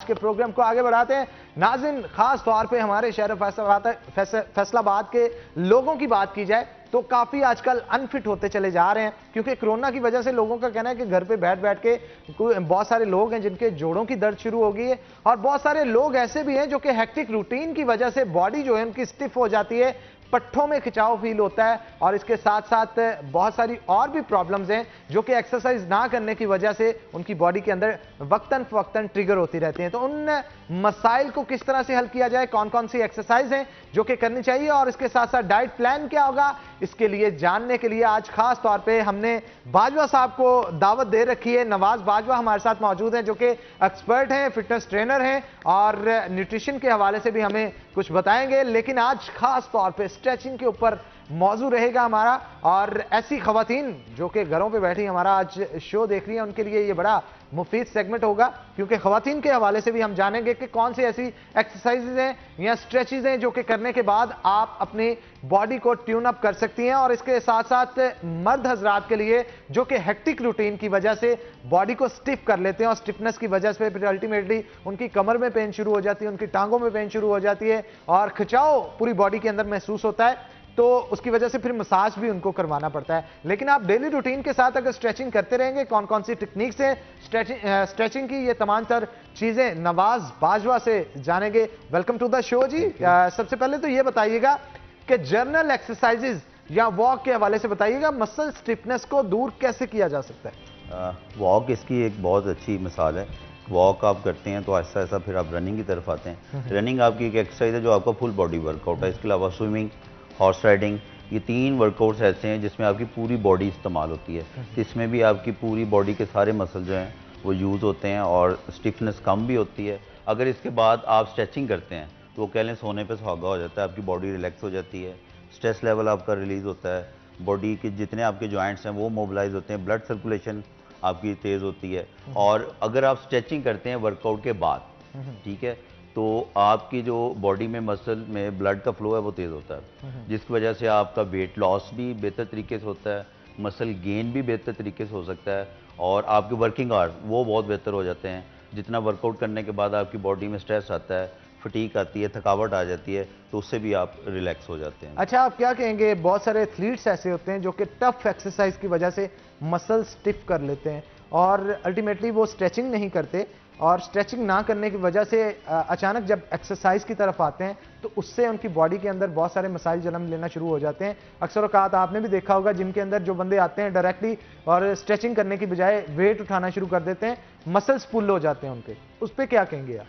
के प्रोग्राम को आगे बढ़ाते हैं। नाज़रीन, खास तौर पे हमारे शहर फैसलाबाद के लोगों की बात की जाए तो काफी आजकल अनफिट होते चले जा रहे हैं, क्योंकि कोरोना की वजह से लोगों का कहना है कि घर पे बैठ बैठ के बहुत सारे लोग हैं जिनके जोड़ों की दर्द शुरू हो गई है, और बहुत सारे लोग ऐसे भी हैं जो कि हेक्टिक रूटीन की वजह से बॉडी जो है उनकी स्टिफ हो जाती है, पट्ठों में खिंचाव फील होता है, और इसके साथ साथ बहुत सारी और भी प्रॉब्लम्स हैं जो कि एक्सरसाइज ना करने की वजह से उनकी बॉडी के अंदर वक्तन फवक्तन ट्रिगर होती रहती हैं। तो उन मसाइल को किस तरह से हल किया जाए, कौन कौन सी एक्सरसाइज हैं जो कि करनी चाहिए, और इसके साथ साथ डाइट प्लान क्या होगा, इसके लिए जानने के लिए आज खास तौर पे हमने बाजवा साहब को दावत दे रखी है। नवाज बाजवा हमारे साथ मौजूद हैं जो कि एक्सपर्ट हैं, फिटनेस ट्रेनर हैं और न्यूट्रिशन के हवाले से भी हमें कुछ बताएंगे। लेकिन आज खास तौर पे स्ट्रेचिंग के ऊपर मौजू रहेगा हमारा, और ऐसी खवातीन जो कि घरों पे बैठी हमारा आज शो देख रही है उनके लिए ये बड़ा मुफीद सेगमेंट होगा, क्योंकि खवातीन के हवाले से भी हम जानेंगे कि कौन सी ऐसी एक्सरसाइजेज हैं या स्ट्रेचेज हैं जो कि करने के बाद आप अपनी बॉडी को ट्यून अप कर सकती हैं, और इसके साथ साथ मर्द हजरात के लिए जो कि हेक्टिक रूटीन की वजह से बॉडी को स्टिफ कर लेते हैं और स्टिफनेस की वजह से फिर अल्टीमेटली उनकी कमर में पेन शुरू हो जाती है, उनकी टांगों में पेन शुरू हो जाती है और खिंचाव पूरी बॉडी के अंदर महसूस होता है, तो उसकी वजह से फिर मसाज भी उनको करवाना पड़ता है। लेकिन आप डेली रूटीन के साथ अगर स्ट्रेचिंग करते रहेंगे, कौन कौन सी टेक्निक्स है स्ट्रेचिंग की, ये तमाम तर चीजें नवाज बाजवा से जानेंगे। वेलकम टू द शो जी। सबसे पहले तो ये बताइएगा कि जर्नल एक्सरसाइजेज या वॉक के हवाले से बताइएगा, मसल स्टिफनेस को दूर कैसे किया जा सकता है? वॉक इसकी एक बहुत अच्छी मिसाल है। वॉक आप करते हैं तो ऐसा ऐसा फिर आप रनिंग की तरफ आते हैं। रनिंग आपकी एक एक्सरसाइज है जो आपका फुल बॉडी वर्कआउट है। इसके अलावा स्विमिंग, हॉर्स राइडिंग, ये 3 वर्कआउट्स ऐसे हैं जिसमें आपकी पूरी बॉडी इस्तेमाल होती है। इसमें भी आपकी पूरी बॉडी के सारे मसल जो हैं वो यूज़ होते हैं और स्टिफनेस कम भी होती है। अगर इसके बाद आप स्ट्रेचिंग करते हैं तो वो कह लें सोने पे सुहागा हो जाता है, आपकी बॉडी रिलैक्स हो जाती है, स्ट्रेस लेवल आपका रिलीज़ होता है, बॉडी के जितने आपके जॉइंट्स हैं वो मोबिलाइज होते हैं, ब्लड सर्कुलेशन आपकी तेज़ होती है। और अगर आप स्ट्रेचिंग करते हैं वर्कआउट के बाद, ठीक है, तो आपकी जो बॉडी में मसल में ब्लड का फ्लो है वो तेज़ होता है, जिसकी वजह से आपका वेट लॉस भी बेहतर तरीके से होता है, मसल गेन भी बेहतर तरीके से हो सकता है, और आपके वर्किंग आवर्स वो बहुत बेहतर हो जाते हैं। जितना वर्कआउट करने के बाद आपकी बॉडी में स्ट्रेस आता है, फटीक आती है, थकावट आ जाती है, तो उससे भी आप रिलैक्स हो जाते हैं। अच्छा, आप क्या कहेंगे, बहुत सारे एथलीट्स ऐसे होते हैं जो कि टफ एक्सरसाइज की वजह से मसल स्टिफ कर लेते हैं और अल्टीमेटली वो स्ट्रेचिंग नहीं करते, और स्ट्रेचिंग ना करने की वजह से अचानक जब एक्सरसाइज की तरफ आते हैं तो उससे उनकी बॉडी के अंदर बहुत सारे मसाइल जन्म लेना शुरू हो जाते हैं। अक्सर औकात आपने भी देखा होगा जिम के अंदर जो बंदे आते हैं डायरेक्टली और स्ट्रेचिंग करने की बजाय वेट उठाना शुरू कर देते हैं, मसल्स पुल हो जाते हैं उनके, उस पर क्या कहेंगे आप?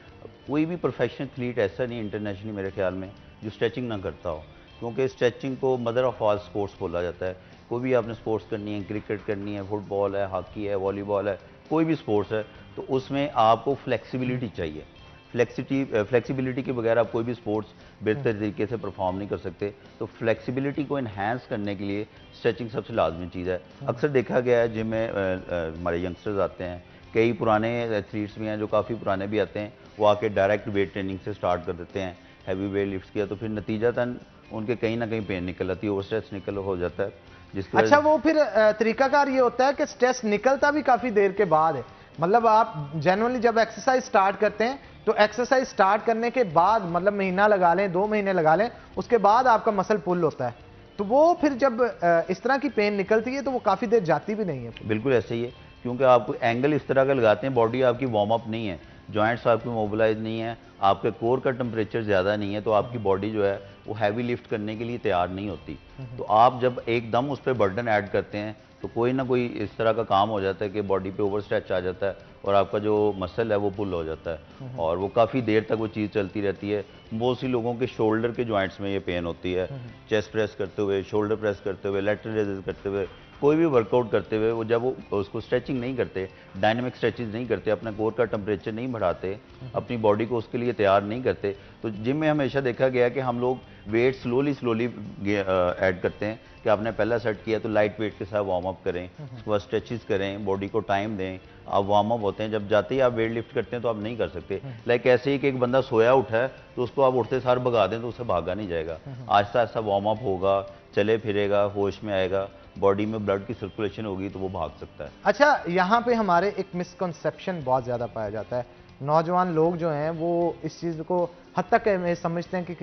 कोई भी प्रोफेशनल एथलीट ऐसा नहीं इंटरनेशनली मेरे ख्याल में जो स्ट्रेचिंग ना करता हो, क्योंकि स्ट्रेचिंग को मदर ऑफ ऑल स्पोर्ट्स बोला जाता है। कोई भी आपने स्पोर्ट्स करनी है, क्रिकेट करनी है, फुटबॉल है, हॉकी है, वॉलीबॉल है, कोई भी स्पोर्ट्स है, तो उसमें आपको फ्लेक्सिबिलिटी चाहिए। फ्लेक्सिबिलिटी के बगैर आप कोई भी स्पोर्ट्स बेहतर तरीके से परफॉर्म नहीं कर सकते। तो फ्लेक्सिबिलिटी को इन्हांस करने के लिए स्ट्रेचिंग सबसे लाजमी चीज़ है। अक्सर देखा गया है जिम में हमारे यंगस्टर्स आते हैं, कई पुराने एथलीट्स भी हैं जो काफ़ी पुराने भी आते हैं, वो आके डायरेक्ट वेट ट्रेनिंग से स्टार्ट कर देते हैं, हैवी वेट लिफ्ट किया तो फिर नतीजतन उनके कहीं ना कहीं पेन निकल आती है, ओवर स्ट्रेस निकल हो जाता है। अच्छा, वो फिर तरीकाकार ये होता है कि स्ट्रेस निकलता भी काफी देर के बाद है, मतलब आप जनरली जब एक्सरसाइज स्टार्ट करते हैं तो एक्सरसाइज स्टार्ट करने के बाद मतलब महीना लगा लें, 2 महीने लगा लें, उसके बाद आपका मसल पुल होता है, तो वो फिर जब इस तरह की पेन निकलती है तो वो काफी देर जाती भी नहीं है। बिल्कुल ऐसे ही है, क्योंकि आप एंगल इस तरह का लगाते हैं, बॉडी आपकी वार्म अप नहीं है, जॉइंट्स आपकी मोबिलाइज नहीं है, आपके कोर का टेम्परेचर ज़्यादा नहीं है, तो आपकी बॉडी जो है वो हैवी लिफ्ट करने के लिए तैयार नहीं होती। तो आप जब एकदम उस पर बर्डन ऐड करते हैं तो कोई ना कोई इस तरह का काम हो जाता है कि बॉडी पे ओवर स्ट्रेच आ जाता है और आपका जो मसल है वो पुल हो जाता है, और वो काफ़ी देर तक वो चीज़ चलती रहती है। बहुत सी लोगों के शोल्डर के जॉइंट्स में ये पेन होती है, चेस्ट प्रेस करते हुए, शोल्डर प्रेस करते हुए, लैटरल रेजेस करते हुए, कोई भी वर्कआउट करते हुए, वो जब वो उसको स्ट्रेचिंग नहीं करते, डायनामिक स्ट्रेचेज नहीं करते, अपना कोर का टेम्परेचर नहीं बढ़ाते, अपनी बॉडी को उसके लिए तैयार नहीं करते, तो जिम में हमेशा देखा गया कि हम लोग वेट स्लोली ऐड करते हैं कि आपने पहला सेट किया तो लाइट वेट के साथ वार्म अप करें, उसके बाद स्ट्रेचेस करें, बॉडी को टाइम दें, आप वार्म अप होते हैं, जब जाते ही आप वेट लिफ्ट करते हैं तो आप नहीं कर सकते। लाइक ऐसे ही कि एक बंदा सोया उठा है तो उसको आप उठते सार भगा दें तो उसे भागा नहीं जाएगा, आहिस्ता आहिस्ता वार्म अप होगा, चले फिरेगा, होश में आएगा, बॉडी में ब्लड की सर्कुलेशन होगी तो वो भाग सकता है। अच्छा, यहाँ पे हमारे एक मिसकंसेप्शन बहुत ज्यादा पाया जाता है नौजवान लोग जो हैं वो इस चीज़ को हद तक समझते हैं कि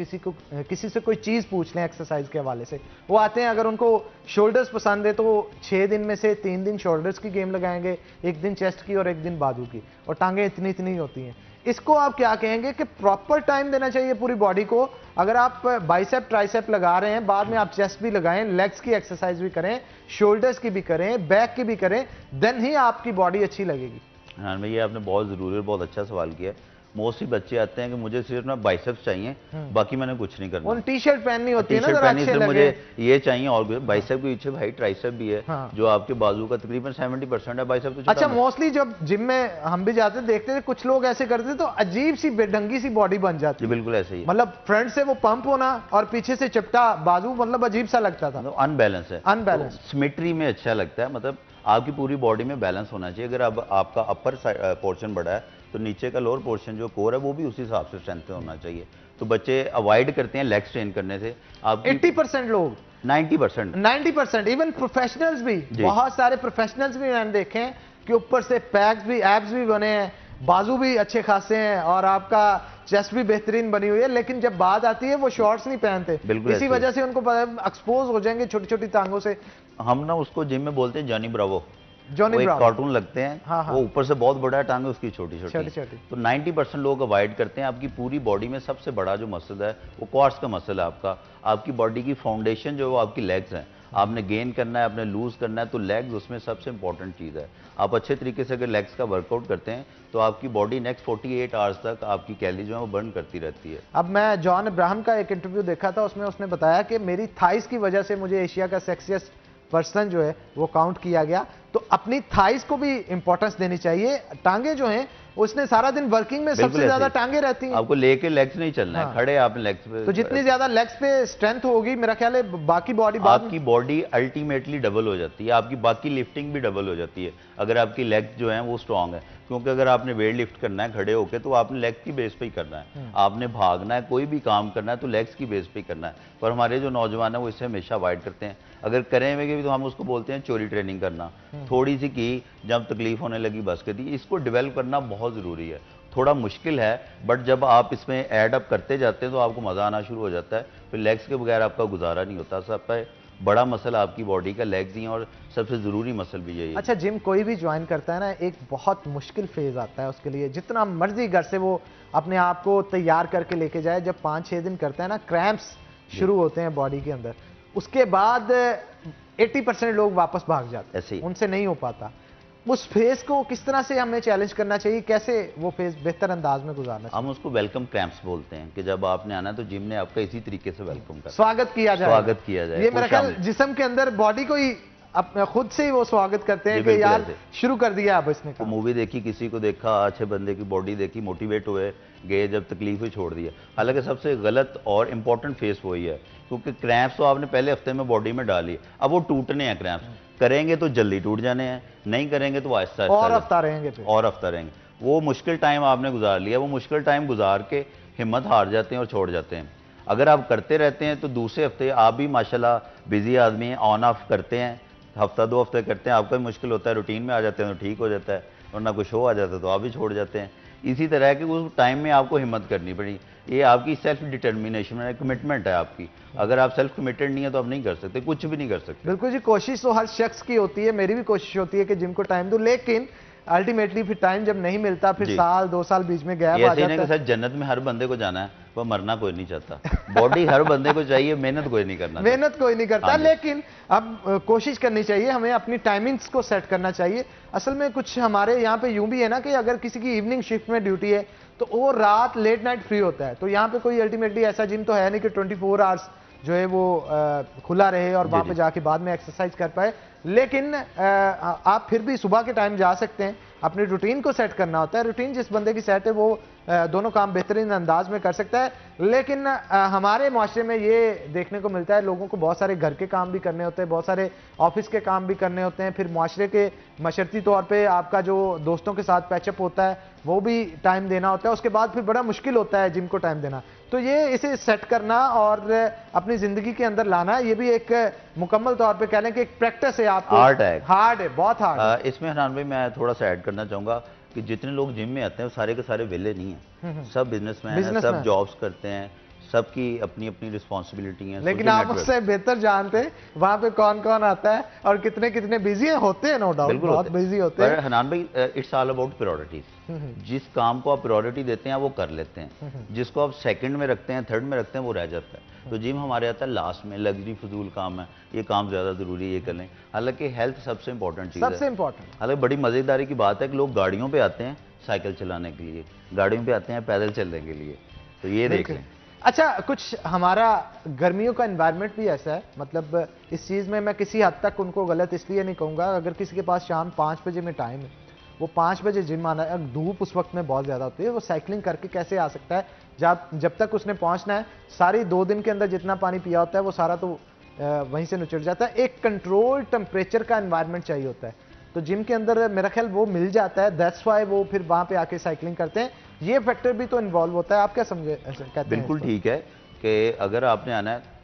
किसी से कोई चीज़ पूछ लें एक्सरसाइज के हवाले से। वो आते हैं, अगर उनको शोल्डर्स पसंद है तो 6 दिन में से 3 दिन शोल्डर्स की गेम लगाएंगे, 1 दिन चेस्ट की और 1 दिन बाजू की, और टांगे इतनी इतनी होती हैं। इसको आप क्या कहेंगे कि प्रॉपर टाइम देना चाहिए पूरी बॉडी को। अगर आप बाइसेप ट्राइसेप लगा रहे हैं, बाद में आप चेस्ट भी लगाएं, लेग्स की एक्सरसाइज भी करें, शोल्डर्स की भी करें, बैक की भी करें, देन ही आपकी बॉडी अच्छी लगेगी। हाँ भैया, आपने बहुत ज़रूरी और बहुत अच्छा सवाल किया है। मोस्टली बच्चे आते हैं कि मुझे सिर्फ ना बाइसेप्स चाहिए, बाकी मैंने कुछ नहीं करना। उन टी शर्ट पहननी होती है ना, टी-शर्ट पहननी, सिर्फ मुझे ये चाहिए। और बाइसेप के पीछे भाई ट्राइसेप भी है, हाँ। जो आपके बाजू का तकरीबन 70% है बाइसेप तो। अच्छा, मोस्टली जब जिम में हम भी जाते देखते थे, कुछ लोग ऐसे करते तो अजीब सी बेढंगी सी बॉडी बन जाती है। बिल्कुल ऐसे ही, मतलब फ्रंट से वो पंप होना और पीछे से चिपटा बाजू, मतलब अजीब सा लगता था। अनबैलेंस है, अनबैलेंस। सिमेट्री में अच्छा लगता है, मतलब आपकी पूरी बॉडी में बैलेंस होना चाहिए। अगर अब आपका अपर पोर्शन बड़ा है तो नीचे का लोअर पोर्शन जो कोर है वो भी उसी हिसाब से स्ट्रेंथ होना चाहिए। तो बच्चे अवॉइड करते हैं लेग स्ट्रेन करने से। आप 80% लोग, 90%, इवन प्रोफेशनल्स भी, बहुत सारे प्रोफेशनल्स भी मैंने देखे हैं कि ऊपर से पैक्स भी, एब्स भी बने हैं, बाजू भी अच्छे खासे हैं और आपका चेस्ट भी बेहतरीन बनी हुई है, लेकिन जब बात आती है वो शॉर्ट्स नहीं पहनते। इसी वजह से उनको एक्सपोज हो जाएंगे छोटी छोटी टांगों से। हम ना उसको जिम में बोलते हैं Johnny Bravo. Johnny Bravo cartoon लगते हैं। हाँ, हाँ। वो ऊपर से बहुत बड़ा है, टांगे उसकी छोटी छोटी। तो 90% लोग अवॉइड करते हैं। आपकी पूरी बॉडी में सबसे बड़ा जो मसल है वो क्वाड्स का मसल है आपका। आपकी बॉडी की फाउंडेशन जो है वो आपकी लेग्स हैं। आपने गेन करना है, आपने लूज करना है, तो लेग्स उसमें सबसे इंपॉर्टेंट चीज़ है। आप अच्छे तरीके से अगर लेग्स का वर्कआउट करते हैं तो आपकी बॉडी नेक्स्ट 48 आवर्स तक आपकी कैलोरी जो है वो बर्न करती रहती है। अब मैं जॉन अब्राहम का एक इंटरव्यू देखा था, उसमें उसने बताया कि मेरी थाइस की वजह से मुझे एशिया का सेक्सिएस्ट पर्सन जो है वो काउंट किया गया। तो अपनी थाइस को भी इंपॉर्टेंस देनी चाहिए। टांगे जो हैं उसने सारा दिन वर्किंग में सबसे ज्यादा टांगे रहती हैं। आपको लेके लेग्स नहीं चलना है, खड़े आपने लेग्स पे। तो जितनी ज्यादा लेग्स पे स्ट्रेंथ होगी, मेरा ख्याल है बाकी बॉडी, आपकी बॉडी अल्टीमेटली डबल हो जाती है, आपकी बाकी लिफ्टिंग भी डबल हो जाती है अगर आपकी लेग्स जो है वो स्ट्रांग है। क्योंकि अगर आपने वेट लिफ्ट करना है खड़े होकर तो आपने लेग की बेस पे ही करना है। आपने भागना है, कोई भी काम करना है तो लेग्स की बेस पे ही करना है। पर हमारे जो नौजवान है वो इससे हमेशा अवॉइड करते हैं। अगर करेंगे भी तो हम उसको बोलते हैं चोरी ट्रेनिंग करना। थोड़ी सी की, जब तकलीफ होने लगी बस कर दी। इसको डेवलप करना बहुत ज़रूरी है। थोड़ा मुश्किल है, बट जब आप इसमें ऐड अप करते जाते हैं तो आपको मज़ा आना शुरू हो जाता है। फिर लेग्स के बगैर आपका गुजारा नहीं होता। सबसे बड़ा मसल आपकी बॉडी का लेग्स ही है और सबसे ज़रूरी मसल भी यही है। अच्छा, जिम कोई भी ज्वाइन करता है ना, एक बहुत मुश्किल फेज आता है उसके लिए। जितना मर्जी घर से वो अपने आप को तैयार करके लेके जाए, जब 5-6 दिन करता है ना, क्रैम्प्स शुरू होते हैं बॉडी के अंदर। उसके बाद 80% लोग वापस भाग जाते हैं, उनसे नहीं हो पाता। उस फेज को किस तरह से हमें चैलेंज करना चाहिए, कैसे वो फेज बेहतर अंदाज में गुजारना चाहिए? हम उसको वेलकम क्रैम्प्स बोलते हैं कि जब आपने आना है तो जिम ने आपका इसी तरीके से वेलकम कर, स्वागत किया जाए। स्वागत किया जाए। ये मेरा ख्याल जिस्म के अंदर बॉडी को ही अपने खुद से ही वो स्वागत करते हैं कि यार शुरू कर दिया अब इसने। मूवी देखी, किसी को देखा, अच्छे बंदे की बॉडी देखी, मोटिवेट हुए, गए, जब तकलीफ हुई छोड़ दिया। हालांकि सबसे गलत और इंपॉर्टेंट फेस वही है, क्योंकि क्रैम्प्स तो आपने पहले हफ्ते में बॉडी में डाली, अब वो टूटने हैं। क्रैम्प्स करेंगे तो जल्दी टूट जाने हैं, नहीं करेंगे तो आहिस्ता आहिस्ता और हफ्ता रहेंगे, और हफ्ता रहेंगे। वो मुश्किल टाइम आपने गुजार लिया, वो मुश्किल टाइम गुजार के हिम्मत हार जाते हैं और छोड़ जाते हैं। अगर आप करते रहते हैं तो दूसरे हफ्ते आप भी माशाल्लाह बिजी आदमी हैं, ऑन ऑफ करते हैं, हफ्ता 2 हफ्ते करते हैं, आपका भी मुश्किल होता है, रूटीन में आ जाते हैं तो ठीक हो जाता है, वरना कुछ शो आ जाता है तो आप भी छोड़ जाते हैं। इसी तरह कि उस टाइम में आपको हिम्मत करनी पड़ी। ये आपकी सेल्फ डिटर्मिनेशन है, कमिटमेंट है आपकी। अगर आप सेल्फ कमिटेड नहीं है तो आप नहीं कर सकते, कुछ भी नहीं कर सकते। बिल्कुल जी, कोशिश तो हर शख्स की होती है, मेरी भी कोशिश होती है कि जिम को टाइम दूं, लेकिन अल्टीमेटली फिर टाइम जब नहीं मिलता, फिर साल 2 साल बीच में गैप आ जाता है। सर जन्नत में हर बंदे को जाना है, वो मरना कोई नहीं चाहता। बॉडी हर बंदे को चाहिए, मेहनत कोई नहीं करना, मेहनत कोई नहीं करता। लेकिन अब कोशिश करनी चाहिए, हमें अपनी टाइमिंग्स को सेट करना चाहिए। असल में कुछ हमारे यहाँ पे यूं भी है ना कि अगर किसी की इवनिंग शिफ्ट में ड्यूटी है तो वो रात लेट नाइट फ्री होता है। तो यहाँ पे कोई अल्टीमेटली ऐसा जिम तो है नहीं कि 24 आवर्स जो है वो खुला रहे और वहां पे जाके बाद में एक्सरसाइज कर पाए। लेकिन आप फिर भी सुबह के टाइम जा सकते हैं। अपनी रूटीन को सेट करना होता है, रूटीन जिस बंदे की सेट है वो दोनों काम बेहतरीन अंदाज में कर सकता है। लेकिन हमारे माशरे में ये देखने को मिलता है, लोगों को बहुत सारे घर के काम भी करने होते हैं, बहुत सारे ऑफिस के काम भी करने होते हैं, फिर माशरे के मशर्ती तौर पे आपका जो दोस्तों के साथ पैचअप होता है वो भी टाइम देना होता है। उसके बाद फिर बड़ा मुश्किल होता है जिम को टाइम देना। तो ये इसे सेट करना और अपनी जिंदगी के अंदर लाना, ये भी एक मुकम्मल तौर पे कह लें कि एक प्रैक्टिस है। आपको हार्ड है, बहुत हार्ड है। इसमें हनान भाई मैं थोड़ा सा ऐड करना चाहूंगा कि जितने लोग जिम में आते हैं वो सारे के सारे वेले नहीं हैं, सब बिजनेसमैन हैं, सब बिजनेसमैन। जॉब्स करते हैं, सबकी अपनी अपनी रिस्पॉन्सिबिलिटी है। लेकिन आप उससे बेहतर जानते हैं वहां पे कौन कौन आता है और कितने कितने बिजी होते हैं, नो डाउट बिल्कुल बहुत बिजी होते हैं। पर हनान भाई, इट्स ऑल अबाउट प्रायोरिटीज। जिस काम को आप प्रायोरिटी देते हैं वो कर लेते हैं, जिसको आप सेकंड में रखते हैं, थर्ड में रखते हैं, वो रह जाता है। तो जिम हमारे आता है लास्ट में, लग्जरी फजूल काम है, ये काम ज्यादा जरूरी है, ये कर लें। हालांकि हेल्थ सबसे इंपॉर्टेंट चीज है, सबसे इंपॉर्टेंट। हालांकि बड़ी मजेदारी की बात है कि लोग गाड़ियों पे आते हैं साइकिल चलाने के लिए, गाड़ियों पे आते हैं पैदल चलने के लिए, तो ये देख लें। अच्छा, कुछ हमारा गर्मियों का एनवायरनमेंट भी ऐसा है, मतलब इस चीज़ में मैं किसी हद तक उनको गलत इसलिए नहीं कहूँगा, अगर किसी के पास शाम 5 बजे में टाइम है, वो 5 बजे जिम आना है, धूप उस वक्त में बहुत ज़्यादा होती है, वो साइकिलिंग करके कैसे आ सकता है? जब तक उसने पहुँचना है, सारी 2 दिन के अंदर जितना पानी पिया होता है वो सारा तो वहीं से निचड़ जाता है। एक कंट्रोल टेम्परेचर का एनवायरनमेंट चाहिए होता है, तो जिम के अंदर मेरा ख्याल वो मिल जाता है, दैट्स व्हाई वो फिर वहाँ पे आके साइकिलिंग करते हैं। ये फैक्टर भी तो इन्वॉल्व होता है, आप क्या समझे कहते हैं? बिल्कुल ठीक है कि अगर आपने आना है,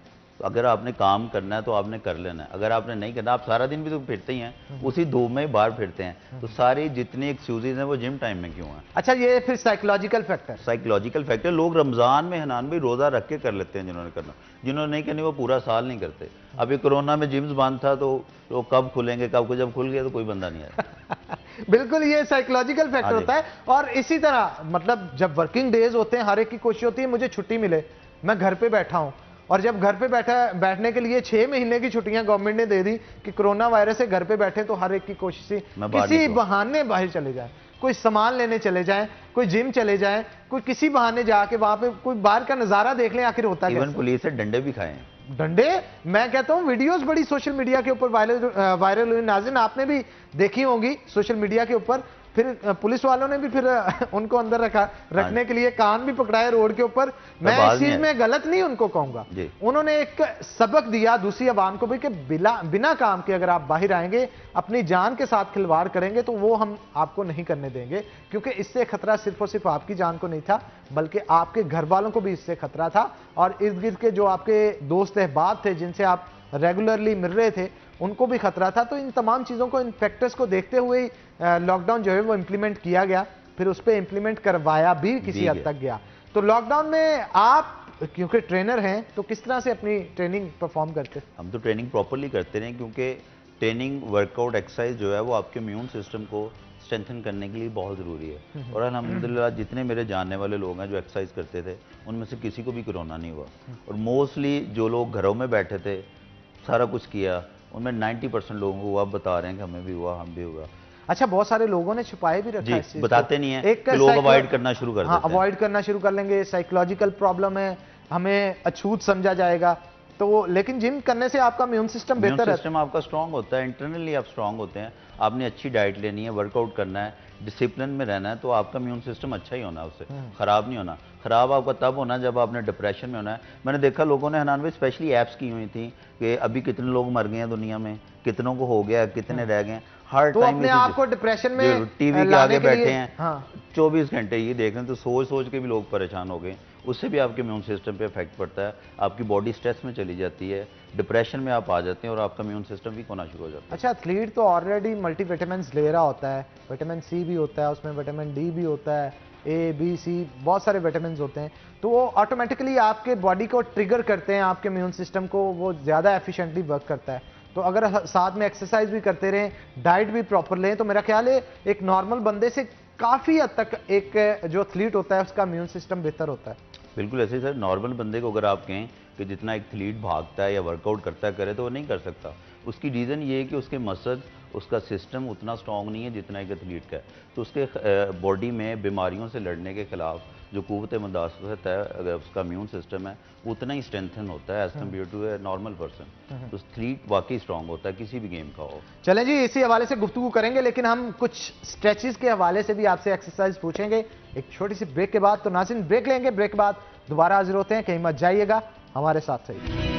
अगर आपने काम करना है तो आपने कर लेना है, अगर आपने नहीं करना, आप सारा दिन भी तो फिरते ही हैं, उसी धूप में ही बाहर फिरते हैं, तो सारी जितनी एक्सक्यूजेज हैं वो जिम टाइम में क्यों हैं? अच्छा, ये फिर साइकोलॉजिकल फैक्टर। साइकोलॉजिकल फैक्टर, लोग रमजान में हनान भी रोजा रख के कर लेते हैं, जिन्होंने करना, जिन्होंने नहीं करनी वो पूरा साल नहीं करते। अभी कोरोना में जिम्स बंद था तो कब खुलेंगे, कब, जब खुल गया तो कोई बंदा नहीं आया। बिल्कुल, ये साइकोलॉजिकल फैक्टर होता है। और इसी तरह मतलब जब वर्किंग डेज होते हैं, हर एक की कोशिश होती है मुझे छुट्टी मिले, मैं घर पे बैठा हूं, और जब घर पे बैठने के लिए 6 महीने की छुट्टियां गवर्नमेंट ने दे दी कि कोरोना वायरस से घर पे बैठे, तो हर एक की कोशिश थी किसी बहाने बाहर चले जाए, कोई सामान लेने चले जाएं, कोई जिम चले जाएं, कोई किसी बहाने जाके वहां पे कोई बाहर का नजारा देख लें, आखिर होता है। इवन पुलिस से डंडे भी खाए हैं, डंडे। मैं कहता हूं वीडियोस बड़ी सोशल मीडिया के ऊपर वायरल हुई, नाज़रीन आपने भी देखी होंगी सोशल मीडिया के ऊपर। फिर पुलिस वालों ने भी फिर उनको अंदर रखने के लिए कान भी पकड़ाए रोड के ऊपर। मैं इस चीज में गलत नहीं उनको कहूंगा, उन्होंने एक सबक दिया दूसरी आवाम को भी कि बिना काम के अगर आप बाहर आएंगे, अपनी जान के साथ खिलवाड़ करेंगे, तो वो हम आपको नहीं करने देंगे, क्योंकि इससे खतरा सिर्फ और सिर्फ आपकी जान को नहीं था, बल्कि आपके घर वालों को भी इससे खतरा था, और इर्द गिर्द के जो आपके दोस्त अहबाब थे जिनसे आप रेगुलरली मिल रहे थे, उनको भी खतरा था। तो इन तमाम चीज़ों को, इन फैक्टर्स को देखते हुए ही लॉकडाउन जो है वो इम्प्लीमेंट किया गया, फिर उस पर इम्प्लीमेंट करवाया भी किसी हद तक गया। तो लॉकडाउन में आप क्योंकि ट्रेनर हैं, तो किस तरह से अपनी ट्रेनिंग परफॉर्म करते? हम तो ट्रेनिंग प्रॉपरली करते रहे, क्योंकि ट्रेनिंग, वर्कआउट, एक्सरसाइज जो है वो आपके इम्यून सिस्टम को स्ट्रेंथन करने के लिए बहुत ज़रूरी है। और अल्हम्दुलिल्लाह जितने मेरे जानने वाले लोग हैं जो एक्सरसाइज करते थे, उनमें से किसी को भी कोरोना नहीं हुआ। और मोस्टली जो लोग घरों में बैठे थे, सारा कुछ किया, उनमें 90% लोगों को हुआ, बता रहे हैं कि हमें भी हुआ, हम भी हुआ। अच्छा, बहुत सारे लोगों ने छुपाए भी रखा है, बताते नहीं है, एक लोग अवॉइड करना शुरू कर देते हैं। अवॉइड करना शुरू कर लेंगे, साइकोलॉजिकल प्रॉब्लम है, हमें अछूत समझा जाएगा, तो लेकिन जिम करने से आपका इम्यून सिस्टम बेहतर है, सिस्टम आपका स्ट्रांग होता है, इंटरनली आप स्ट्रांग होते हैं। आपने अच्छी डाइट लेनी है, वर्कआउट करना है, डिसिप्लिन में रहना है, तो आपका इम्यून सिस्टम अच्छा ही होना है, उससे खराब नहीं होना। खराब आपका तब होना जब आपने डिप्रेशन में होना है। मैंने देखा लोगों ने हनान भाई स्पेशली ऐप्स की हुई थी कि अभी कितने लोग मर गए हैं दुनिया में, कितनों को हो गया, कितने रह गए, हर तो टाइम अपने आप को डिप्रेशन में टीवी के आगे बैठे हैं, हाँ। 24 घंटे ये देख रहे हैं, तो सोच सोच के भी लोग परेशान हो गए। उससे भी आपके इम्यून सिस्टम पे इफेक्ट पड़ता है, आपकी बॉडी स्ट्रेस में चली जाती है, डिप्रेशन में आप आ जाते हैं और आपका इम्यून सिस्टम वीक होना शुरू हो जाता है। अच्छा, एथलीट तो ऑलरेडी मल्टीविटामिन ले रहा होता है, विटामिन सी भी होता है उसमें, विटामिन डी भी होता है, ए बी सी बहुत सारे विटामिन होते हैं, तो वो ऑटोमेटिकली आपके बॉडी को ट्रिगर करते हैं, आपके इम्यून सिस्टम को वो ज़्यादा एफिशिएंटली वर्क करता है। तो अगर साथ में एक्सरसाइज भी करते रहें, डाइट भी प्रॉपर लें, तो मेरा ख्याल है एक नॉर्मल बंदे से काफ़ी हद तक एक जो एथलीट होता है उसका इम्यून सिस्टम बेहतर होता है। बिल्कुल ऐसे ही सर, नॉर्मल बंदे को अगर आप कहें कि जितना एक एथलीट भागता है या वर्कआउट करता है करे, तो वो नहीं कर सकता। उसकी रीज़न ये है कि उसके मसल्स, उसका सिस्टम उतना स्ट्रॉन्ग नहीं है जितना एक एथलीट का है। तो उसके बॉडी में बीमारियों से लड़ने के खिलाफ जो क़ुव्वत मुदाफ़अत है, अगर उसका इम्यून सिस्टम है, उतना ही स्ट्रेंथन होता है as compare to a normal person. तो एथलीट वाकई स्ट्रॉन्ग होता है किसी भी गेम का हो। चलें जी, इसी हवाले से गुफ्तगू करेंगे, लेकिन हम कुछ स्ट्रेचेस के हवाले से भी आपसे एक्सरसाइज पूछेंगे एक छोटी सी ब्रेक के बाद। तो नाज़रीन ब्रेक लेंगे, ब्रेक के बाद दोबारा हाजिर होते हैं, कहीं मत जाइएगा, हमारे साथ रहिए।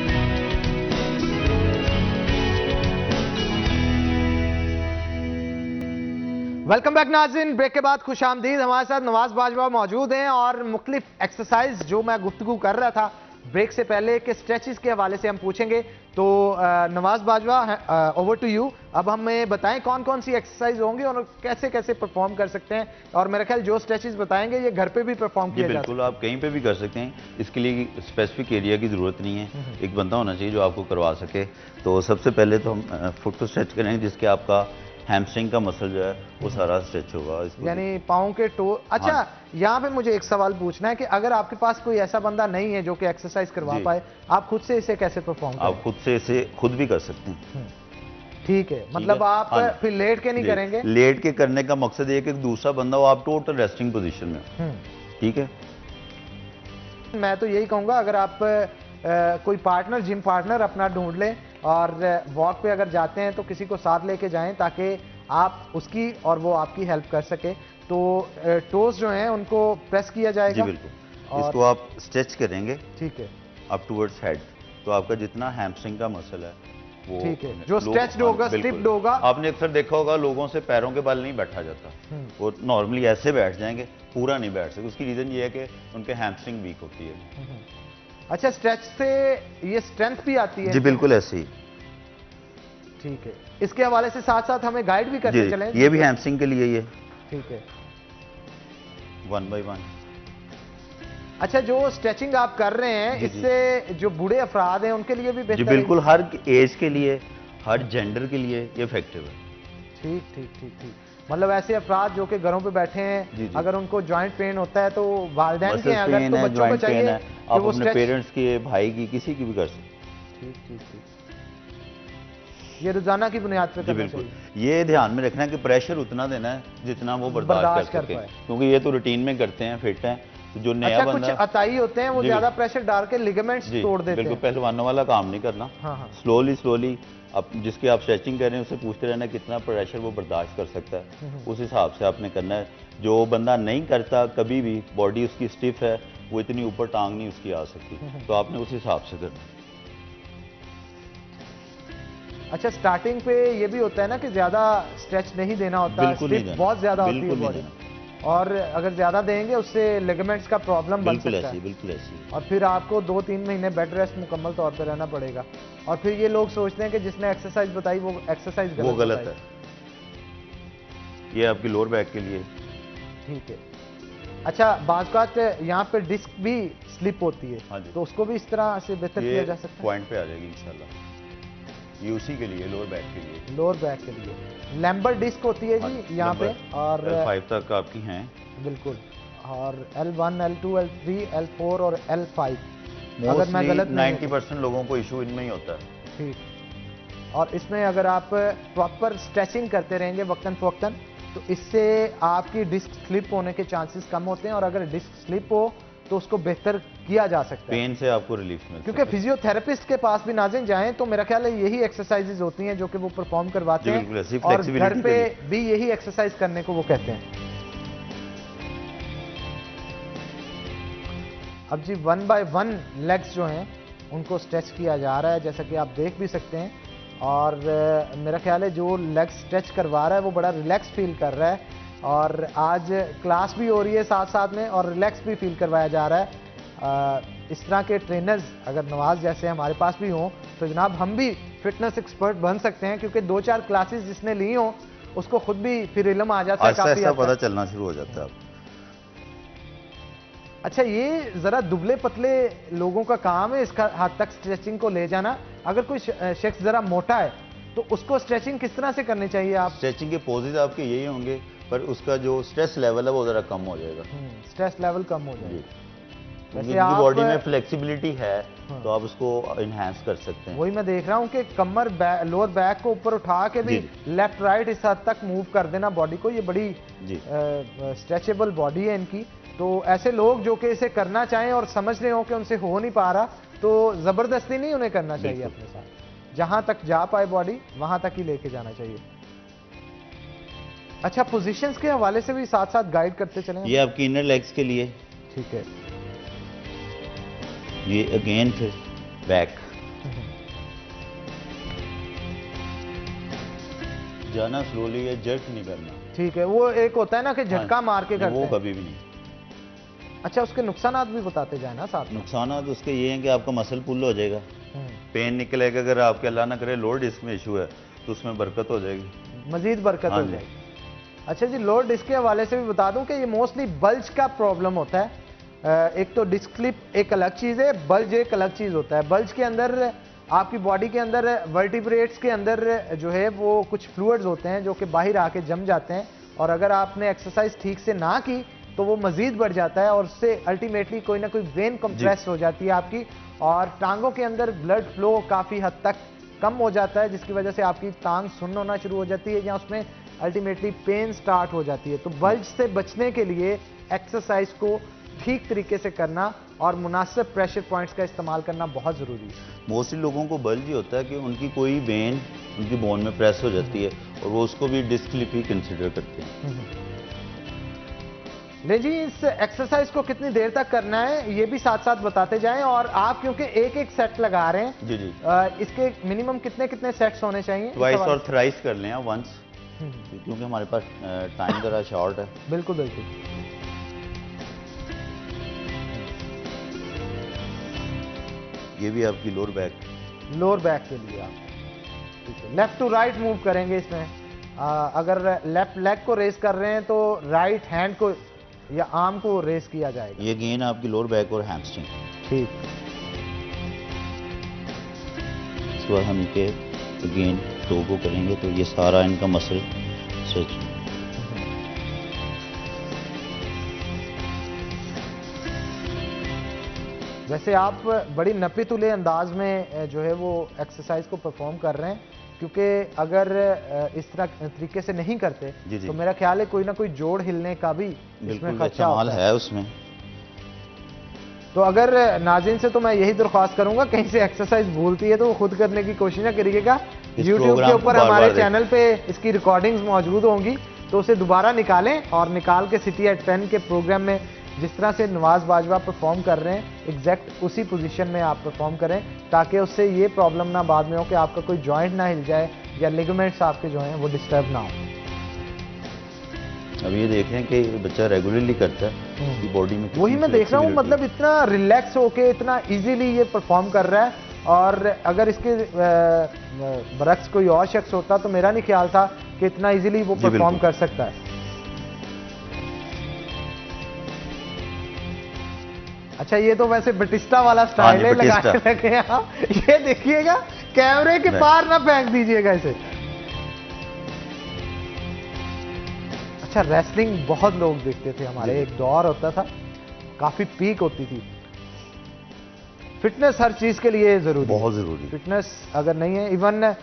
वेलकम बैक नाज़रीन, ब्रेक के बाद खुशामदीद। हमारे साथ नवाज बाजवा मौजूद हैं और मुख्तलिफ एक्सरसाइज जो मैं गुफ्तगू कर रहा था ब्रेक से पहले के स्ट्रेचेस के हवाले से हम पूछेंगे। तो Nawaz Bajwa, over to you. अब हमें बताएं कौन कौन सी एक्सरसाइज होंगी और कैसे कैसे परफॉर्म कर सकते हैं, और मेरा ख्याल जो स्ट्रेचेस बताएंगे ये घर पे भी परफॉर्म किया जा सकता है। बिल्कुल, आप कहीं पे भी कर सकते हैं, इसके लिए स्पेसिफिक एरिया की ज़रूरत नहीं है, एक बंदा होना चाहिए जो आपको करवा सके। तो सबसे पहले तो हम फुट को स्ट्रेच करेंगे, जिसके आपका हैमस्ट्रिंग का मसल जो है वो सारा स्ट्रेच होगा, यानी पाँव के टो। अच्छा, यहाँ पे मुझे एक सवाल पूछना है कि अगर आपके पास कोई ऐसा बंदा नहीं है जो कि एक्सरसाइज करवा पाए, आप खुद से इसे कैसे परफॉर्म करें? आप खुद से इसे खुद भी कर सकते हैं। ठीक है, मतलब आप फिर लेट के नहीं करेंगे? लेट के करने का मकसद ये है कि दूसरा बंदा हो, आप टोटल रेस्टिंग पोजीशन में। ठीक है, मैं तो यही कहूंगा, अगर आप कोई पार्टनर, जिम पार्टनर अपना ढूंढ लें और वॉक पे अगर जाते हैं तो किसी को साथ लेके जाएं ताकि आप उसकी और वो आपकी हेल्प कर सके। तो टोस जो हैं उनको प्रेस किया जाएगा। जी बिल्कुल, इसको आप स्ट्रेच करेंगे। ठीक है, अप टूवर्ड्स हेड, तो आपका जितना हैमस्ट्रिंग का मसल है वो, ठीक है, जो स्ट्रेच्ड होगा, स्ट्रिप्ड होगा। आपने अक्सर देखा होगा लोगों से पैरों के बल नहीं बैठा जाता, वो नॉर्मली ऐसे बैठ जाएंगे, पूरा नहीं बैठ सकते। उसकी रीजन ये है कि उनके हैमस्ट्रिंग वीक होती है। अच्छा, स्ट्रेच से ये स्ट्रेंथ भी आती है? जी बिल्कुल ऐसे ही। ठीक है, इसके हवाले से साथ साथ हमें गाइड भी करते चलें। ये भी हैमस्ट्रिंग के लिए ये। ठीक है, 1 by 1। अच्छा, जो स्ट्रेचिंग आप कर रहे हैं इससे जो बूढ़े अफराद हैं उनके लिए भी बेहतर? जी बिल्कुल, हर एज के लिए, हर जेंडर के लिए ये इफेक्टिव है। ठीक ठीक ठीक ठीक, मतलब ऐसे अफराद जो कि घरों पे बैठे हैं, अगर उनको जॉइंट पेन होता है तो वालिदैन के अगर तो बच्चों को चाहिए आप अपने पेरेंट्स के, भाई की, किसी की भी कर सकते हैं। ठीक ठीक ठीक, ये रोजाना की बुनियाद पे करना बिल्कुल चाहिए। ये ध्यान में रखना है कि प्रेशर उतना देना है जितना वो बर्दाश्त कर सके, क्योंकि ये तो रूटीन में करते हैं, फिट हैं। तो जो नया अच्छा, बंदा, कुछ अताई होते हैं वो ज्यादा प्रेशर डाल के लिगामेंट्स तोड़ देते हैं। बिल्कुल, पहलवानों वाला काम नहीं करना। स्लोली स्लोली आप जिसके आप स्ट्रेचिंग कर रहे हैं उससे पूछते रहना कितना प्रेशर वो बर्दाश्त कर सकता है, उस हिसाब से आपने करना है। जो बंदा नहीं करता कभी भी, बॉडी उसकी स्टिफ है, वो इतनी ऊपर टांग नहीं उसकी आ सकती, तो आपने उस हिसाब से करना। अच्छा, स्टार्टिंग पे ये भी होता है ना कि ज्यादा स्ट्रेच नहीं देना होता, स्टिफ बहुत ज्यादा होती है बॉडी, और अगर ज्यादा देंगे उससे लिगामेंट्स का प्रॉब्लम बन सकता है। बिल्कुल ऐसी। और फिर आपको 2-3 महीने बेड रेस्ट मुकम्मल तौर पर रहना पड़ेगा, और फिर ये लोग सोचते हैं कि जिसने एक्सरसाइज बताई वो एक्सरसाइज गलत है। ये आपकी लोअर बैक के लिए। ठीक है। अच्छा, बाज़ यहाँ पे डिस्क भी स्लिप होती है, तो उसको भी इस तरह से बेहतर किया जा सकता है। पॉइंट पे आ जाएगी इंशाल्लाह। ये उसी के लिए, लोअर बैक के लिए। लोअर बैक के लिए लैम्बर डिस्क होती है जी यहाँ पे, और L5 तक आपकी हैं। बिल्कुल, और L1, L2, L3, L4 और L5। अगर मैं गलत 90% लोगों को इशू इनमें ही होता है। ठीक, और इसमें अगर आप प्रॉपर स्ट्रेचिंग करते रहेंगे वक्तन फवक्तन, तो इससे आपकी डिस्क स्लिप होने के चांसेस कम होते हैं, और अगर डिस्क स्लिप हो तो उसको बेहतर किया जा सकता है, पेन से आपको रिलीफ मिलता है। क्योंकि फिजियोथेरेपिस्ट के पास भी नाज़रीन जाएं तो मेरा ख्याल है यही एक्सरसाइजेज होती हैं जो कि वो परफॉर्म करवाते हैं, और घर पे भी यही एक्सरसाइज करने को वो कहते हैं। अब जी 1 by 1 लेग्स जो हैं उनको स्ट्रेच किया जा रहा है, जैसा कि आप देख भी सकते हैं, और मेरा ख्याल है जो लेग स्ट्रेच करवा रहा है वो बड़ा रिलैक्स फील कर रहा है, और आज क्लास भी हो रही है साथ साथ में, और रिलैक्स भी फील करवाया जा रहा है। इस तरह के ट्रेनर्स अगर नवाज जैसे हमारे पास भी हों तो जनाब हम भी फिटनेस एक्सपर्ट बन सकते हैं, क्योंकि 2-4 क्लासेस जिसने ली हों उसको खुद भी फिर इल्म आ जाता है, काफी पता चलना शुरू हो जाता है। अच्छा, ये जरा दुबले पतले लोगों का काम है इसका हाथ तक स्ट्रेचिंग को ले जाना। अगर कोई शख्स जरा मोटा है तो उसको स्ट्रेचिंग किस तरह से करनी चाहिए? आप स्ट्रेचिंग के पोजेज आपके यही होंगे, पर उसका जो स्ट्रेस लेवल है वो जरा कम हो जाएगा। स्ट्रेस लेवल कम हो जाएगा। वैसे आप बॉडी में फ्लेक्सिबिलिटी है तो आप उसको इनहेंस कर सकते हैं। वही मैं देख रहा हूँ कि कमर लोअर बैक को ऊपर उठा के भी लेफ्ट राइट इस हद तक मूव कर देना बॉडी को, ये बड़ी स्ट्रेचेबल बॉडी है इनकी। तो ऐसे लोग जो कि इसे करना चाहें और समझ रहे हो कि उनसे हो नहीं पा रहा, तो जबरदस्ती नहीं उन्हें करना चाहिए अपने साथ, जहां तक जा पाए बॉडी वहां तक ही लेके जाना चाहिए। अच्छा, पोजीशंस के हवाले से भी साथ साथ गाइड करते चलें। ये आपकी इनर लेग्स के लिए। ठीक है, ये अगेन फिर बैक जाना, स्लोली है, जर्क नहीं करना। ठीक है, वो एक होता है ना कि झटका मार के करते हैं, वो कभी भी नहीं। अच्छा, उसके नुकसानात भी बताते जाए ना साथ में। नुकसानात उसके ये हैं कि आपका मसल पुल हो जाएगा, पेन निकलेगा। अगर आपके अल्लाह ना करे लोअर डिस्क में इशू है तो उसमें बरकत हो जाएगी, मजीद बरकत हो जाएगी। अच्छा जी, लोअर डिस्क के हवाले से भी बता दूं कि ये मोस्टली बल्ज का प्रॉब्लम होता है। एक तो डिस्क स्लिप एक अलग चीज़ है, बल्ज एक अलग चीज़ होता है। बल्ज के अंदर आपकी बॉडी के अंदर वर्टिब्रेट्स के अंदर जो है वो कुछ फ्लूइड्स होते हैं जो कि बाहर आके जम जाते हैं, और अगर आपने एक्सरसाइज ठीक से ना की तो वो मजीद बढ़ जाता है और उससे अल्टीमेटली कोई ना कोई वेन कंप्रेस हो जाती है आपकी, और टांगों के अंदर ब्लड फ्लो काफ़ी हद तक कम हो जाता है, जिसकी वजह से आपकी टांग सुन्न होना शुरू हो जाती है या उसमें अल्टीमेटली पेन स्टार्ट हो जाती है। तो बल्ज से बचने के लिए एक्सरसाइज को ठीक तरीके से करना और मुनासिब प्रेशर पॉइंट्स का इस्तेमाल करना बहुत ज़रूरी है। मोस्टली लोगों को बल्ज ही होता है कि उनकी कोई वेन उनकी बोन में प्रेस हो जाती है और वो उसको भी डिस्क स्लिप ही कंसिडर करते हैं। ले जी, इस एक्सरसाइज को कितनी देर तक करना है ये भी साथ साथ बताते जाएं, और आप क्योंकि एक एक सेट लगा रहे हैं जी जी, इसके मिनिमम कितने कितने सेट्स होने चाहिए? ट्वाइस और थ्राइस कर लें वंस, क्योंकि हमारे पास टाइम जरा शॉर्ट है। बिल्कुल बिल्कुल। ये भी आपकी लोअर बैक के लिए आप ठीक है लेफ्ट टू राइट मूव करेंगे इसमें। अगर लेफ्ट लेग को रेस कर रहे हैं तो राइट हैंड को या आर्म को रेस किया जाएगा। ये गेन आपकी लोअर बैक और हैमस्ट्रिंग। ठीक, इसके बाद हम इनके गेन टो को करेंगे तो ये सारा इनका मसल स्ट्रेच। वैसे आप बड़ी नपी तुले अंदाज में जो है वो एक्सरसाइज को परफॉर्म कर रहे हैं, क्योंकि अगर इस तरह तरीके से नहीं करते जी। तो मेरा ख्याल है कोई ना कोई जोड़ हिलने का भी इसमें खर्चा माल है उसमें। तो अगर नाज़रीन से तो मैं यही दरख्वास्त करूंगा, कहीं से एक्सरसाइज भूलती है तो वो खुद करने की कोशिश ना करिएगा। यूट्यूब के ऊपर हमारे चैनल पे इसकी रिकॉर्डिंग्स मौजूद होंगी, तो उसे दोबारा निकालें और निकाल के सिटी एट 10 के प्रोग्राम में जिस तरह से नवाज बाजवा परफॉर्म कर रहे हैं एग्जैक्ट उसी पोजीशन में आप परफॉर्म करें, ताकि उससे ये प्रॉब्लम ना बाद में हो कि आपका कोई जॉइंट ना हिल जाए या लिगामेंट्स आपके जो हैं वो डिस्टर्ब ना हो। अब ये देख रहे हैं कि बच्चा रेगुलरली करता है कि बॉडी में, वही मैं देख रहा हूँ, मतलब इतना रिलैक्स होके इतना इजीली ये परफॉर्म कर रहा है। और अगर इसके बरक्स कोई और शख्स होता तो मेरा नहीं ख्याल था कि इतना इजीली वो परफॉर्म कर सकता है। अच्छा, ये तो वैसे बटिस्टा वाला स्टाइल है, लगा के रखे आप। ये देखिएगा, कैमरे के पार ना फेंक दीजिएगा इसे। अच्छा, रेसलिंग बहुत लोग देखते थे हमारे, एक दौर होता था, काफी पीक होती थी। फिटनेस हर चीज के लिए जरूरी, बहुत जरूरी। फिटनेस अगर नहीं है इवन,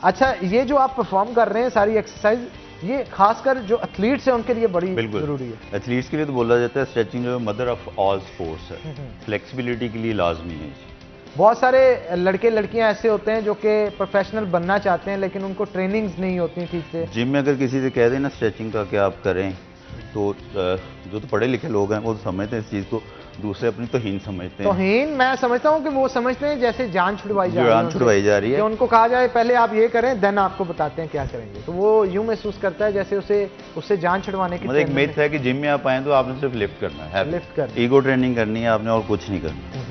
अच्छा ये जो आप परफॉर्म कर रहे हैं सारी एक्सरसाइज, ये खासकर जो एथलीट्स हैं उनके लिए बड़ी जरूरी है। एथलीट्स के लिए तो बोला जाता है स्ट्रेचिंग जो मदर ऑफ ऑल स्पोर्ट्स है, फ्लेक्सिबिलिटी के लिए लाजमी है। बहुत सारे लड़के लड़कियां ऐसे होते हैं जो कि प्रोफेशनल बनना चाहते हैं लेकिन उनको ट्रेनिंग्स नहीं होती ठीक से। जिम में अगर किसी से कह दें ना स्ट्रेचिंग का कि आप करें, तो जो तो पढ़े लिखे लोग हैं वो समझते हैं इस चीज़ को, दूसरे अपनी तौहीन समझते हैं। तौहीन मैं समझता हूँ कि वो समझते हैं जैसे जान छुड़वाई जा रही है। उनको कहा जाए पहले आप ये करें देन आपको बताते हैं क्या करेंगे, तो वो यूं महसूस करता है जैसे उससे जान छुड़वाने की। मतलब एक मिथ है कि जिम में आप आए तो आपने सिर्फ लिफ्ट करना है, लिफ्ट करना, ईगो ट्रेनिंग करनी है आपने और कुछ नहीं करना।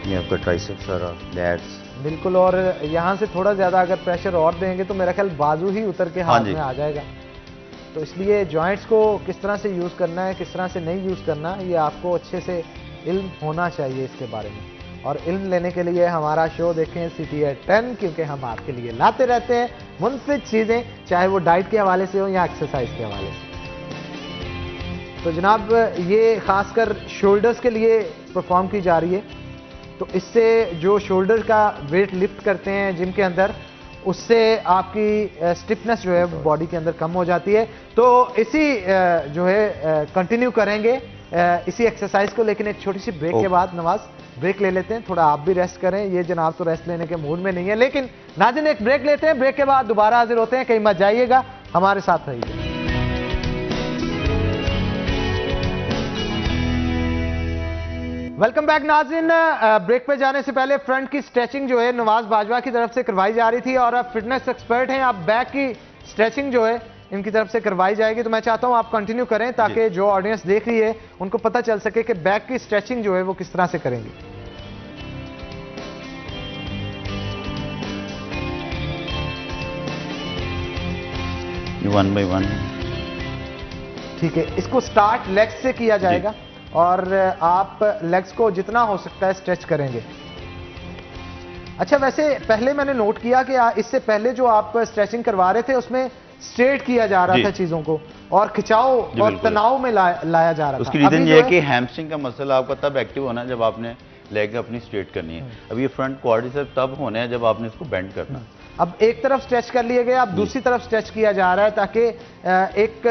ये आपका ट्राइसेप्स सारा, लैट्स बिल्कुल, और यहाँ से थोड़ा ज्यादा अगर प्रेशर और देंगे तो मेरा ख्याल बाजू ही उतर के हाथ में आ जाएगा। तो इसलिए जॉइंट्स को किस तरह से यूज करना है, किस तरह से नहीं यूज करना, ये आपको अच्छे से इल्म होना चाहिए इसके बारे में। और इल्म लेने के लिए हमारा शो देखें सिटी एट 10, क्योंकि हम आपके लिए लाते रहते हैं मुनफिद चीजें, चाहे वो डाइट के हवाले से हो या एक्सरसाइज के हवाले से। तो जनाब ये खासकर शोल्डर्स के लिए परफॉर्म की जा रही है, तो इससे जो शोल्डर का वेट लिफ्ट करते हैं जिम के अंदर, उससे आपकी स्टिफनेस जो है बॉडी के अंदर कम हो जाती है। तो इसी जो है कंटिन्यू करेंगे इसी एक्सरसाइज को, लेकिन एक छोटी सी ब्रेक के बाद नवाज ब्रेक ले लेते हैं, थोड़ा आप भी रेस्ट करें। ये जनाब तो रेस्ट लेने के मूड में नहीं है, लेकिन नाज़रीन एक ब्रेक लेते हैं, ब्रेक के बाद दोबारा हाजिर होते हैं, कहीं मत जाइएगा, हमारे साथ रहिए। वेलकम बैक नाज़रीन। ब्रेक पे जाने से पहले फ्रंट की स्ट्रेचिंग जो है नवाज बाजवा की तरफ से करवाई जा रही थी, और अब फिटनेस एक्सपर्ट हैं, अब बैक की स्ट्रेचिंग जो है इनकी तरफ से करवाई जाएगी। तो मैं चाहता हूं आप कंटिन्यू करें ताकि जो ऑडियंस देख रही है उनको पता चल सके कि बैक की स्ट्रेचिंग जो है वो किस तरह से करेंगे। One by one. ठीक है, इसको स्टार्ट लेग्स से किया जाएगा और आप लेग्स को जितना हो सकता है स्ट्रेच करेंगे। अच्छा, वैसे पहले मैंने नोट किया कि इससे पहले जो आप स्ट्रेचिंग करवा रहे थे उसमें स्ट्रेट किया जा रहा था चीजों को और खिंचाव और तनाव में लाया जा रहा था। उसकी रीजन ये है कि हैमस्ट्रिंग का मसल आपका तब एक्टिव होना है जब आपने लेग अपनी स्ट्रेट करनी है। अब ये फ्रंट क्वाड्रिसेप्स तब होने हैं जब आपने इसको बेंड करना। अब एक तरफ स्ट्रेच कर लिए गए, अब दूसरी तरफ स्ट्रेच किया जा रहा है ताकि एक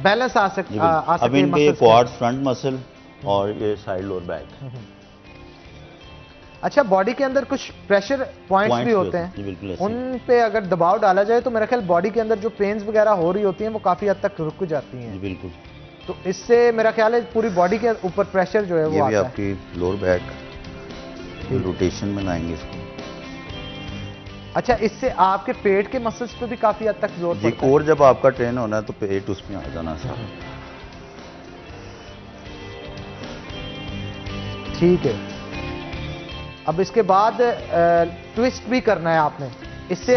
बैलेंस आ सके। अब इनके ये क्वाड्स फ्रंट मसल और ये साइड लोअर बैक। अच्छा, बॉडी के अंदर कुछ प्रेशर पॉइंट्स भी होते हैं, उन पे अगर दबाव डाला जाए तो मेरा ख्याल बॉडी के अंदर जो पेन्स वगैरह हो रही होती हैं वो काफी हद तक रुक जाती हैं। बिल्कुल। तो इससे मेरा ख्याल है पूरी बॉडी के ऊपर प्रेशर जो है वो आता है। आपकी लोअर बैक रोटेशन में लाएंगे इसको। अच्छा, इससे आपके पेट के मसल्स पे भी काफी हद तक जोर पड़ता है। कोर जब आपका ट्रेन होना है तो पेट उसमें आ जाना सर। ठीक है, अब इसके बाद ट्विस्ट भी करना है आपने। इससे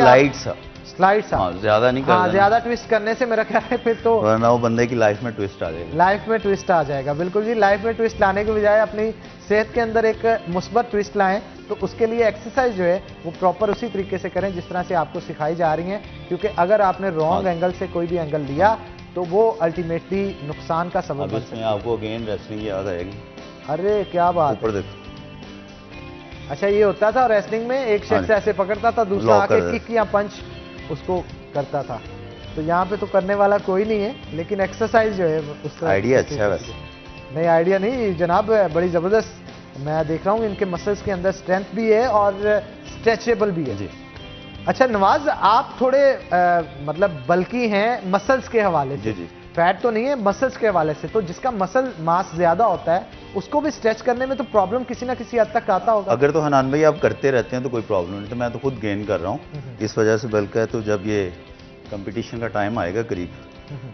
स्लाइड ज्यादा नहीं करना। ज्यादा ट्विस्ट करने से मेरा ख्याल है फिर तो वरना वो बंदे की लाइफ में ट्विस्ट आ जाएगा। लाइफ में ट्विस्ट आ जाएगा, बिल्कुल जी। लाइफ में ट्विस्ट लाने के बजाय अपनी सेहत के अंदर एक मुस्बत ट्विस्ट लाएं, तो उसके लिए एक्सरसाइज जो है वो प्रॉपर उसी तरीके से करें जिस तरह से आपको सिखाई जा रही हैं। क्योंकि अगर आपने रॉन्ग एंगल से कोई भी एंगल लिया तो वो अल्टीमेटली नुकसान का सबब बन सकता है। आपको अगेन रेसलिंग याद आएगी। अरे क्या बात, ऊपर देखो। अच्छा, ये होता था रेसलिंग में, एक शख्स ऐसे पकड़ता था, दूसरा आके किक या पंच उसको करता था। तो यहाँ पे तो करने वाला कोई नहीं है, लेकिन एक्सरसाइज जो है उसका आइडिया अच्छा है वैसे। नहीं, आइडिया नहीं जनाब, बड़ी जबरदस्त। मैं देख रहा हूँ इनके मसल्स के अंदर स्ट्रेंथ भी है और स्ट्रेचेबल भी है। जी। अच्छा नवाज, आप थोड़े मतलब बल्कि हैं मसल्स के हवाले से। जी। फैट तो नहीं है, मसल्स के हवाले से। तो जिसका मसल मास ज्यादा होता है उसको भी स्ट्रेच करने में तो प्रॉब्लम किसी ना किसी हद तक आता होगा। अगर तो हनान भाई आप करते रहते हैं तो कोई प्रॉब्लम नहीं। तो मैं तो खुद गेन कर रहा हूँ इस वजह से, बल्कि तो जब ये कंपटीशन का टाइम आएगा करीब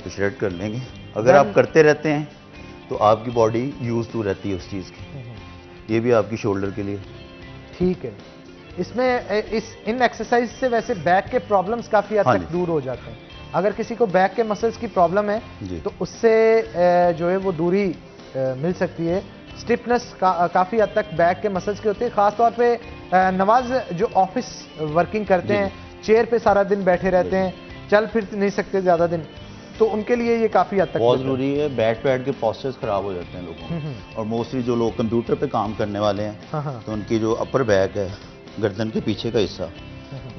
तो श्रेड कर लेंगे। अगर आप करते रहते हैं तो आपकी बॉडी यूज टू रहती है उस चीज़ की। ये भी आपकी शोल्डर के लिए ठीक है। इसमें इन एक्सरसाइज से वैसे बैक के प्रॉब्लम्स काफी हद तक दूर हो जाते हैं। अगर किसी को बैक के मसल्स की प्रॉब्लम है तो उससे जो है वो दूरी मिल सकती है। स्टिफनेस काफी हद तक बैक के मसल्स की होती है। खासतौर पे नवाज जो ऑफिस वर्किंग करते हैं, चेयर पे सारा दिन बैठे रहते हैं, चल फिर नहीं सकते ज्यादा दिन, तो उनके लिए ये काफी हद तक बहुत जरूरी है। बैठ के पोस्चर्स खराब हो जाते हैं लोगों। और मोस्टली जो लोग कंप्यूटर पे काम करने वाले हैं तो उनकी जो अपर बैक है, गर्दन के पीछे का हिस्सा,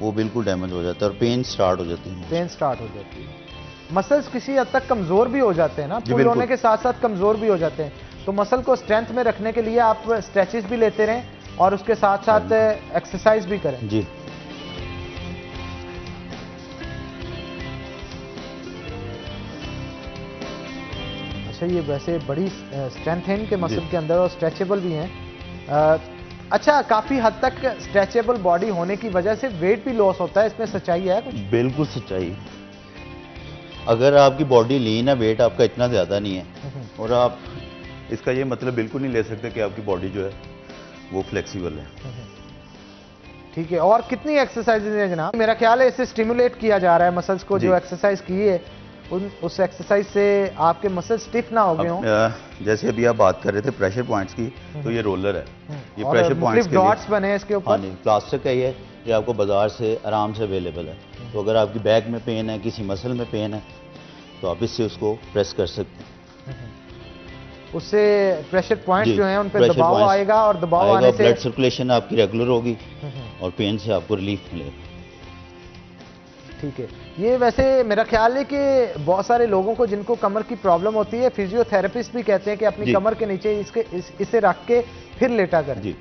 वो बिल्कुल डैमेज हो जाता है और पेन स्टार्ट हो जाती है। पेन स्टार्ट हो जाती है। मसल्स किसी हद तक कमजोर भी हो जाते हैं ना, पुल होने के साथ साथ कमजोर भी हो जाते हैं। तो मसल को स्ट्रेंथ में रखने के लिए आप स्ट्रेचेस भी लेते रहें और उसके साथ साथ एक्सरसाइज भी करें। जी। अच्छा, ये वैसे बड़ी स्ट्रेंथ है इनके मसल के अंदर और स्ट्रेचेबल भी हैं। अच्छा, काफी हद तक स्ट्रेचेबल बॉडी होने की वजह से वेट भी लॉस होता है, इसमें सच्चाई है कुछ? बिल्कुल सच्चाई। अगर आपकी बॉडी लीन है, वेट आपका इतना ज्यादा नहीं है, और आप इसका ये मतलब बिल्कुल नहीं ले सकते कि आपकी बॉडी जो है वो फ्लेक्सिबल है। ठीक है। और कितनी एक्सरसाइजेज है जनाब? मेरा ख्याल है इससे स्टिमुलेट किया जा रहा है मसल्स को। जो एक्सरसाइज की है उस एक्सरसाइज से आपके मसल स्टिफ ना हो गए हों। जैसे अभी आप बात कर रहे थे प्रेशर पॉइंट्स की, तो ये रोलर है, ये प्रेशर पॉइंट्स के डॉट्स बने इसके ऊपर। प्लास्टिक का ये आपको बाजार से आराम से अवेलेबल है। तो अगर आपकी बैक में पेन है, किसी मसल में पेन है, तो आप इससे उसको प्रेस कर सकते हैं। उससे प्रेशर पॉइंट्स जो हैं उन पर दबाव आएगा और दबाव आने से ब्लड सर्कुलेशन आपकी रेगुलर होगी और पेन से आपको रिलीफ मिलेगा। ठीक है। ये वैसे मेरा ख्याल है कि बहुत सारे लोगों को जिनको कमर की प्रॉब्लम होती है, फिजियोथेरेपिस्ट भी कहते हैं कि अपनी कमर के नीचे इसे रख के फिर लेटा करें। जी,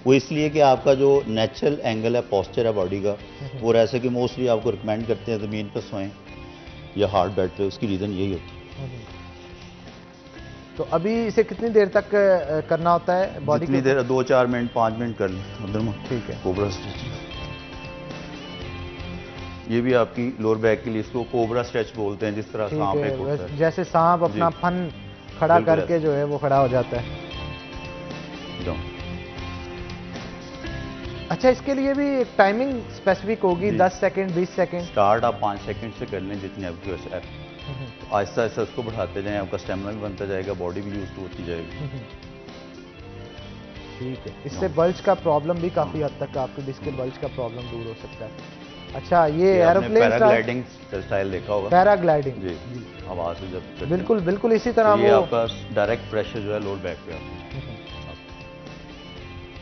वो इसलिए कि आपका जो नेचुरल एंगल है, पोस्चर है बॉडी का, वो ऐसे कि मोस्टली आपको रिकमेंड करते हैं ज़मीन पर सोएं या हार्ड बेड पे। उसकी रीज़न यही होती है। तो अभी इसे कितनी देर तक करना होता है बॉडी? कितनी देर? 2-4 मिनट 5 मिनट कर लें उधर में। ठीक है। कोबरा स्ट्रेचिंग ये भी आपकी लोअर बैक के लिए, इसको कोबरा स्ट्रेच बोलते हैं, जिस तरह ठीक सांप है, एक होता है। जैसे सांप अपना जी। फन खड़ा बिल्कुल करके ऐसे। जो है वो खड़ा हो जाता है। Down। अच्छा, इसके लिए भी एक टाइमिंग स्पेसिफिक होगी, जी। 10 सेकंड 20 सेकंड? स्टार्ट आप 5 सेकंड से कर लें, जितनी आपकी वैसे आहिस्ता आहिस्ता उसको बढ़ाते जाएं, आपका स्टेमिना भी बनता जाएगा, बॉडी भी यूज होती जाएगी। ठीक है, इससे बल्ज का प्रॉब्लम भी काफी हद तक, आपके डिस्क के बल्ज का प्रॉब्लम दूर हो सकता है। अच्छा, ये आपने एरोप्लेन पैराग्लाइडिंग स्टाइल देखा होगा। पैराग्लाइडिंग, जी, हवा से जब करते हैं। बिल्कुल बिल्कुल इसी तरह तो ये वो आपका डायरेक्ट प्रेशर जो है लोअर बैक पे आता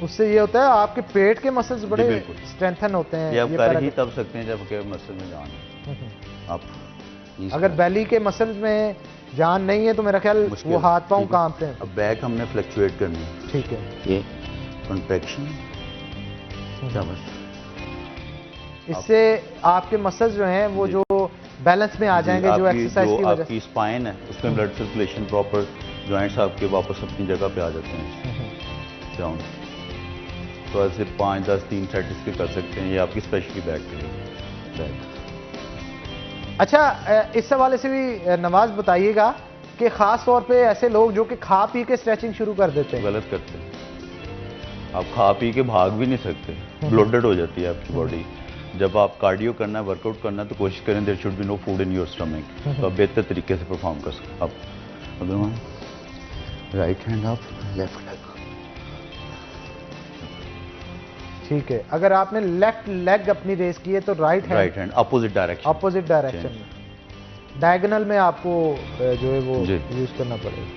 उससे ये होता है आपके पेट के मसल्स बड़े बिल्कुल। स्ट्रेंथन होते हैं। है। ये आप ये कर ही पैराग्ला- तब सकते हैं जब आपके मसल में जान है। आप इस अगर तरह- बैली के मसल्स में जान नहीं है तो मेरा ख्याल मुश्किल वो है, हाथ पांव ठीक है। कांपते हैं। अब बैक हमने फ्लक्चुएट करनी है। ठीक है, ये कॉन्ट्रैक्शन, शाबाश। इससे आपके मसल्स जो हैं वो जी। जो बैलेंस में आ जाएंगे, जो आपकी एक्सरसाइज की वजह आपकी स्पाइन है उसमें ब्लड सर्कुलेशन प्रॉपर, जॉइंट्स आपके वापस अपनी जगह पे आ जाते हैं। डाउन। तो ऐसे 5 10 3 सेट इसके कर सकते हैं, ये आपकी स्पेशली बैक के लिए। बैक अच्छा, इस हवाले से भी नवाज बताइएगा कि खास तौर पे ऐसे लोग जो कि खा पी के स्ट्रेचिंग शुरू कर देते हैं। गलत करते हैं। आप खा पी के भाग भी नहीं सकते, ब्लोडेड हो जाती है आपकी बॉडी। जब आप कार्डियो करना है, वर्कआउट करना है, तो कोशिश करें there should be no food in your stomach, तो आप बेहतर तरीके से परफॉर्म कर सकते। अब अगर right hand up, left leg. ठीक है, अगर आपने लेफ्ट लेग अपनी रेस की है तो right right hand opposite direction. Opposite direction में, डायगोनल में आपको जो है वो जी। यूज करना पड़ेगा।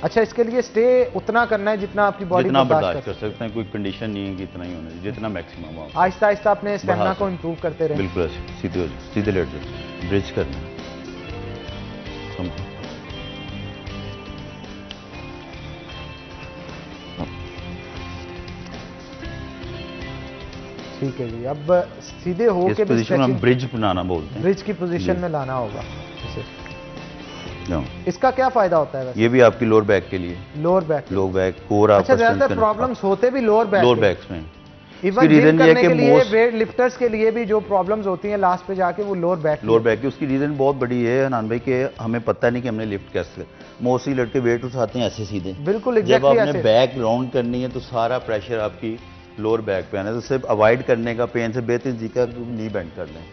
अच्छा, इसके लिए स्टे उतना करना है जितना आपकी बॉडी जितना बर्दाश्त बर्दाश्त कर कर सकते हैं, कोई कंडीशन नहीं है कि इतना ही होना चाहिए, जितना मैक्सिमम आप। आहिस्ता आहिस्ता अपने स्टेमिना बढ़ा को सकते। इम्प्रूव करते रहें। बिल्कुल ऐसे सीधे हो जाओ, सीधे लेट जाओ, ब्रिज करना है। ठीक है जी, अब सीधे हो इस के भी पोजीशन में हम stretching- ब्रिज बनाना बोलते हैं। ब्रिज की पोजीशन जी। में लाना होगा इसे। जाओ। इसका क्या फायदा होता है वैसे? ये भी आपकी लोअर बैक के लिए, lower back. Lower back core आपका अच्छा, ज्यादातर प्रॉब्लम्स होते भी लोअर बैक लोअर बैक्स में। इवन उसकी जिम reason ये है करने कि के लिए, most- वेट लिफ्टर्स के लिए भी जो प्रॉब्लम्स होती हैं लास्ट पे जाके वो लोअर बैक लोअर बैक की उसकी रीजन बहुत बड़ी है हनान भाई, के हमें पता नहीं कि हमने लिफ्ट कैसे। मोस्टली लड़के वेट उठाते हैं ऐसे सीधे। बिल्कुल जब एग्जैक्टली आपने ऐसे। बैक राउंड करनी है तो सारा प्रेशर आपकी लोअर बैक पे आना है, तो सिर्फ अवॉइड करने का पेन से बेहतर जी का नी बेंड कर लें।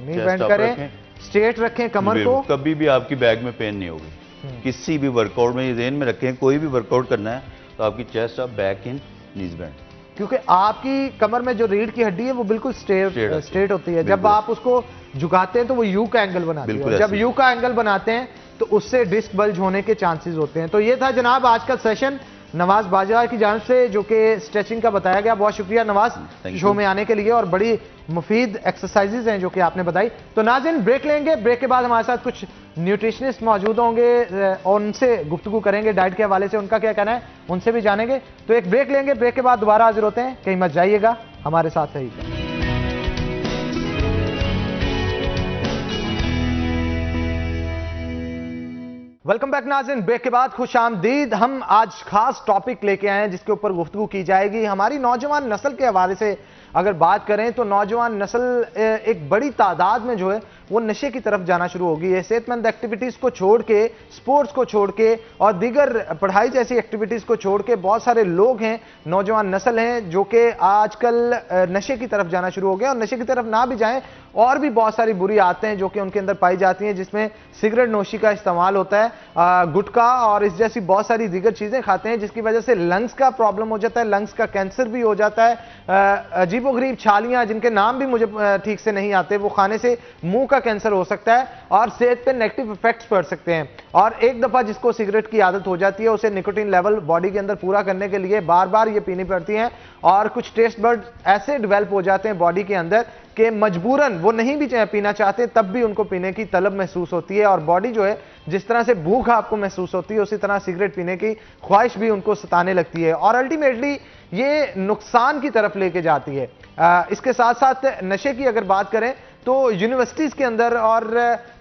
नी Chest बेंड up करें, रखें। स्ट्रेट रखें कमर को। कभी भी आपकी बैक में पेन नहीं होगी। किसी भी वर्कआउट में ये ध्यान में रखें, कोई भी वर्कआउट करना है तो आपकी chest up, back in, knees bend. क्योंकि आपकी कमर में जो रीढ़ की हड्डी है वो बिल्कुल स्ट्रेट होती है। जब बिल्कुल। आप उसको झुकाते हैं तो वो यू का एंगल बनाती है, बिल्कुल और जब ऐसे। यू का एंगल बनाते हैं तो उससे डिस्क बल्ज होने के चांसेस होते हैं। तो ये था जनाब आज का सेशन नवाज बाजवा की जानिब से, जो कि स्ट्रेचिंग का बताया गया। बहुत शुक्रिया नवाज Thank शो you। में आने के लिए, और बड़ी मुफीद एक्सरसाइजेज हैं जो कि आपने बताई। तो नाज़रीन, ब्रेक लेंगे, ब्रेक के बाद हमारे साथ कुछ न्यूट्रिशनिस्ट मौजूद होंगे और उनसे गुफ्तगू करेंगे डाइट के हवाले से, उनका क्या कहना है उनसे भी जानेंगे। तो एक ब्रेक लेंगे, ब्रेक के बाद दोबारा हाजिर होते हैं। कहीं मत जाइएगा, हमारे साथ रहिएगा। वेलकम बैक नाज़रीन, ब्रेक के बाद खुश आमदीद। हम आज खास टॉपिक लेके आए हैं जिसके ऊपर गुफ्तगू की जाएगी। हमारी नौजवान नस्ल के हवाले से अगर बात करें तो नौजवान नस्ल एक बड़ी तादाद में जो है वो नशे की तरफ जाना शुरू होगी है। सेहतमंद एक्टिविटीज़ को छोड़ के, स्पोर्ट्स को छोड़ के और दीगर पढ़ाई जैसी एक्टिविटीज़ को छोड़ के बहुत सारे लोग हैं, नौजवान नस्ल हैं, जो कि आजकल नशे की तरफ जाना शुरू हो गया। और नशे की तरफ ना भी जाएं, और भी बहुत सारी बुरी आदतें हैं जो कि उनके अंदर पाई जाती हैं, जिसमें सिगरेट नोशी का इस्तेमाल होता है, गुटखा और इस जैसी बहुत सारी दीगर चीज़ें खाते हैं, जिसकी वजह से लंग्स का प्रॉब्लम हो जाता है, लंग्स का कैंसर भी हो जाता है। अजीबोगरीब छालियाँ जिनके नाम भी मुझे ठीक से नहीं आते, वो खाने से मुंह का कैंसर हो सकता है और सेहत पे नेगेटिव इफेक्ट्स पड़ सकते हैं। और एक दफ़ा जिसको सिगरेट की आदत हो जाती है, उसे निकोटीन लेवल बॉडी के अंदर पूरा करने के लिए बार बार ये पीनी पड़ती हैं, और कुछ टेस्ट बर्ड ऐसे डेवलप हो जाते हैं बॉडी के अंदर कि मजबूरन वो नहीं भी पीना चाहते तब भी उनको पीने की तलब महसूस होती है। और बॉडी जो है, जिस तरह से भूख आपको महसूस होती है, उसी तरह सिगरेट पीने की ख्वाहिश भी उनको सताने लगती है, और अल्टीमेटली ये नुकसान की तरफ लेके जाती है। इसके साथ साथ नशे की अगर बात करें तो यूनिवर्सिटीज के अंदर और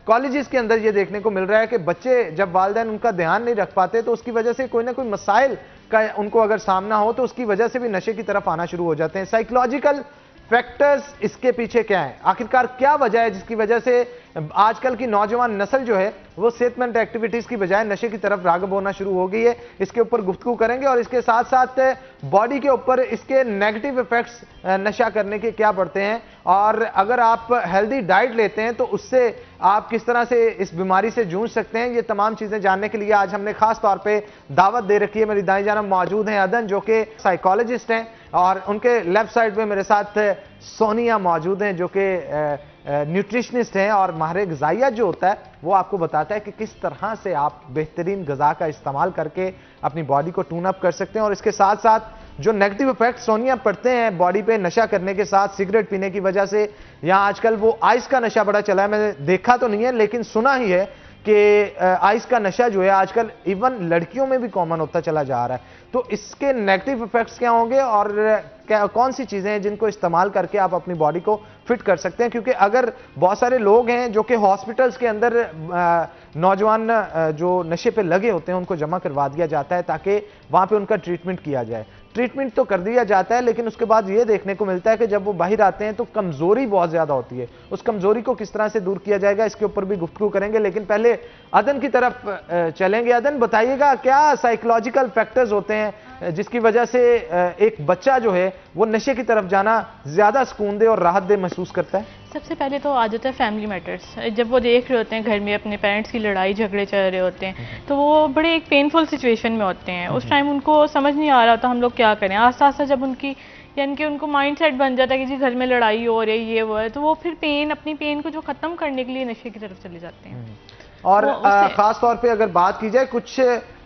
कॉलेजेस के अंदर ये देखने को मिल रहा है कि बच्चे जब वालिदैन उनका ध्यान नहीं रख पाते तो उसकी वजह से कोई ना कोई मसाइल का उनको अगर सामना हो तो उसकी वजह से भी नशे की तरफ आना शुरू हो जाते हैं। साइकोलॉजिकल फैक्टर्स इसके पीछे क्या है, आखिरकार क्या वजह है जिसकी वजह से आजकल की नौजवान नस्ल जो है वो सेहतमंद एक्टिविटीज की बजाय नशे की तरफ राग़िब होना शुरू हो गई है। इसके ऊपर गुफ्तगू करेंगे और इसके साथ साथ बॉडी के ऊपर इसके नेगेटिव इफेक्ट्स नशा करने के क्या पड़ते हैं, और अगर आप हेल्दी डाइट लेते हैं तो उससे आप किस तरह से इस बीमारी से जूझ सकते हैं। ये तमाम चीजें जानने के लिए आज हमने खास तौर पे दावत दे रखी है। मेरी दाईं जानब मौजूद हैं अदन, जो कि साइकोलॉजिस्ट हैं, और उनके लेफ्ट साइड पे मेरे साथ सोनिया मौजूद हैं, जो कि न्यूट्रिशनिस्ट हैं, और माहिर ग़िज़ाइया जो होता है वो आपको बताता है कि किस तरह से आप बेहतरीन ग़िज़ा का इस्तेमाल करके अपनी बॉडी को टून अप कर सकते हैं। और इसके साथ साथ जो नेगेटिव इफेक्ट सोनिया पड़ते हैं बॉडी पे नशा करने के साथ, सिगरेट पीने की वजह से, यहाँ आजकल वो आइस का नशा बड़ा चला है, मैंने देखा तो नहीं है लेकिन सुना ही है कि आइस का नशा जो है आजकल इवन लड़कियों में भी कॉमन होता चला जा रहा है। तो इसके नेगेटिव इफेक्ट्स क्या होंगे और कौन सी चीजें हैं जिनको इस्तेमाल करके आप अपनी बॉडी को फिट कर सकते हैं, क्योंकि अगर बहुत सारे लोग हैं जो कि हॉस्पिटल्स के अंदर नौजवान जो नशे पे लगे होते हैं उनको जमा करवा दिया जाता है ताकि वहां पे उनका ट्रीटमेंट किया जाए। ट्रीटमेंट तो कर दिया जाता है लेकिन उसके बाद ये देखने को मिलता है कि जब वो बाहर आते हैं तो कमजोरी बहुत ज्यादा होती है। उस कमजोरी को किस तरह से दूर किया जाएगा इसके ऊपर भी गुफ्तगू करेंगे, लेकिन पहले अदन की तरफ चलेंगे। अदन, बताइएगा क्या साइकोलॉजिकल फैक्टर्स होते हैं जिसकी वजह से एक बच्चा जो है वो नशे की तरफ जाना ज्यादा सुकूनदेह और राहत दे महसूस करता है? सबसे पहले तो आ जाता है फैमिली मैटर्स। जब वो देख रहे होते हैं घर में अपने पेरेंट्स की लड़ाई झगड़े चल रहे होते हैं तो वो बड़े एक पेनफुल सिचुएशन में होते हैं। उस टाइम उनको समझ नहीं आ रहा होता हम लोग क्या करें। आस्ता आस्ता जब उनकी यानी कि उनको माइंड सेट बन जाता है कि जी घर में लड़ाई हो रही है ये वो है, तो वो फिर अपनी पेन को जो खत्म करने के लिए नशे की तरफ चले जाते हैं। और खास तौर पे अगर बात की जाए कुछ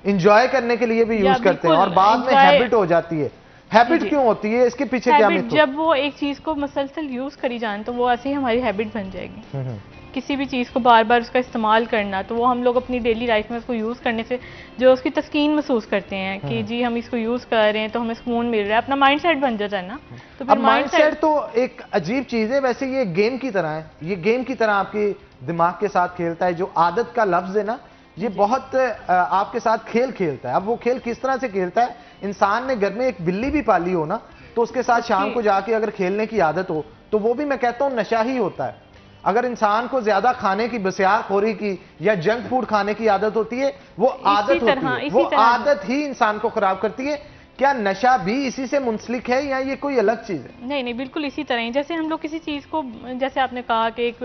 इंजॉय करने के लिए भी यूज करते हैं और बाद में हैबिट हो जाती है। हैबिट क्यों होती है, इसके पीछे क्या मिथ? जब वो एक चीज को मसलसल यूज करी जाए तो वो ऐसे ही हमारी हैबिट बन जाएगी। किसी भी चीज को बार बार उसका इस्तेमाल करना, तो वो हम लोग अपनी डेली लाइफ में उसको यूज करने से जो उसकी तस्कीन महसूस करते हैं कि जी हम इसको यूज कर रहे हैं तो हमें सुकून मिल रहा है, अपना माइंड सेट बन जाता है ना। तो अब माइंड सेट तो एक अजीब चीज है, वैसे ये गेम की तरह है, ये गेम की तरह आपके दिमाग के साथ खेलता है। जो आदत का लफ्ज है ना, ये बहुत आपके साथ खेल खेलता है। अब वो खेल किस तरह से खेलता है, इंसान ने घर में एक बिल्ली भी पाली हो ना तो उसके साथ शाम को जाके अगर खेलने की आदत हो तो वो भी मैं कहता हूं नशा ही होता है। अगर इंसान को ज्यादा खाने की, बसियारखोरी की या जंक फूड खाने की आदत होती है, वो आदत होती है, वो आदत ही इंसान को खराब करती है। क्या नशा भी इसी से मुंसलिक है या ये कोई अलग चीज है? नहीं, बिल्कुल इसी तरह ही। जैसे हम लोग किसी चीज को, जैसे आपने कहा कि एक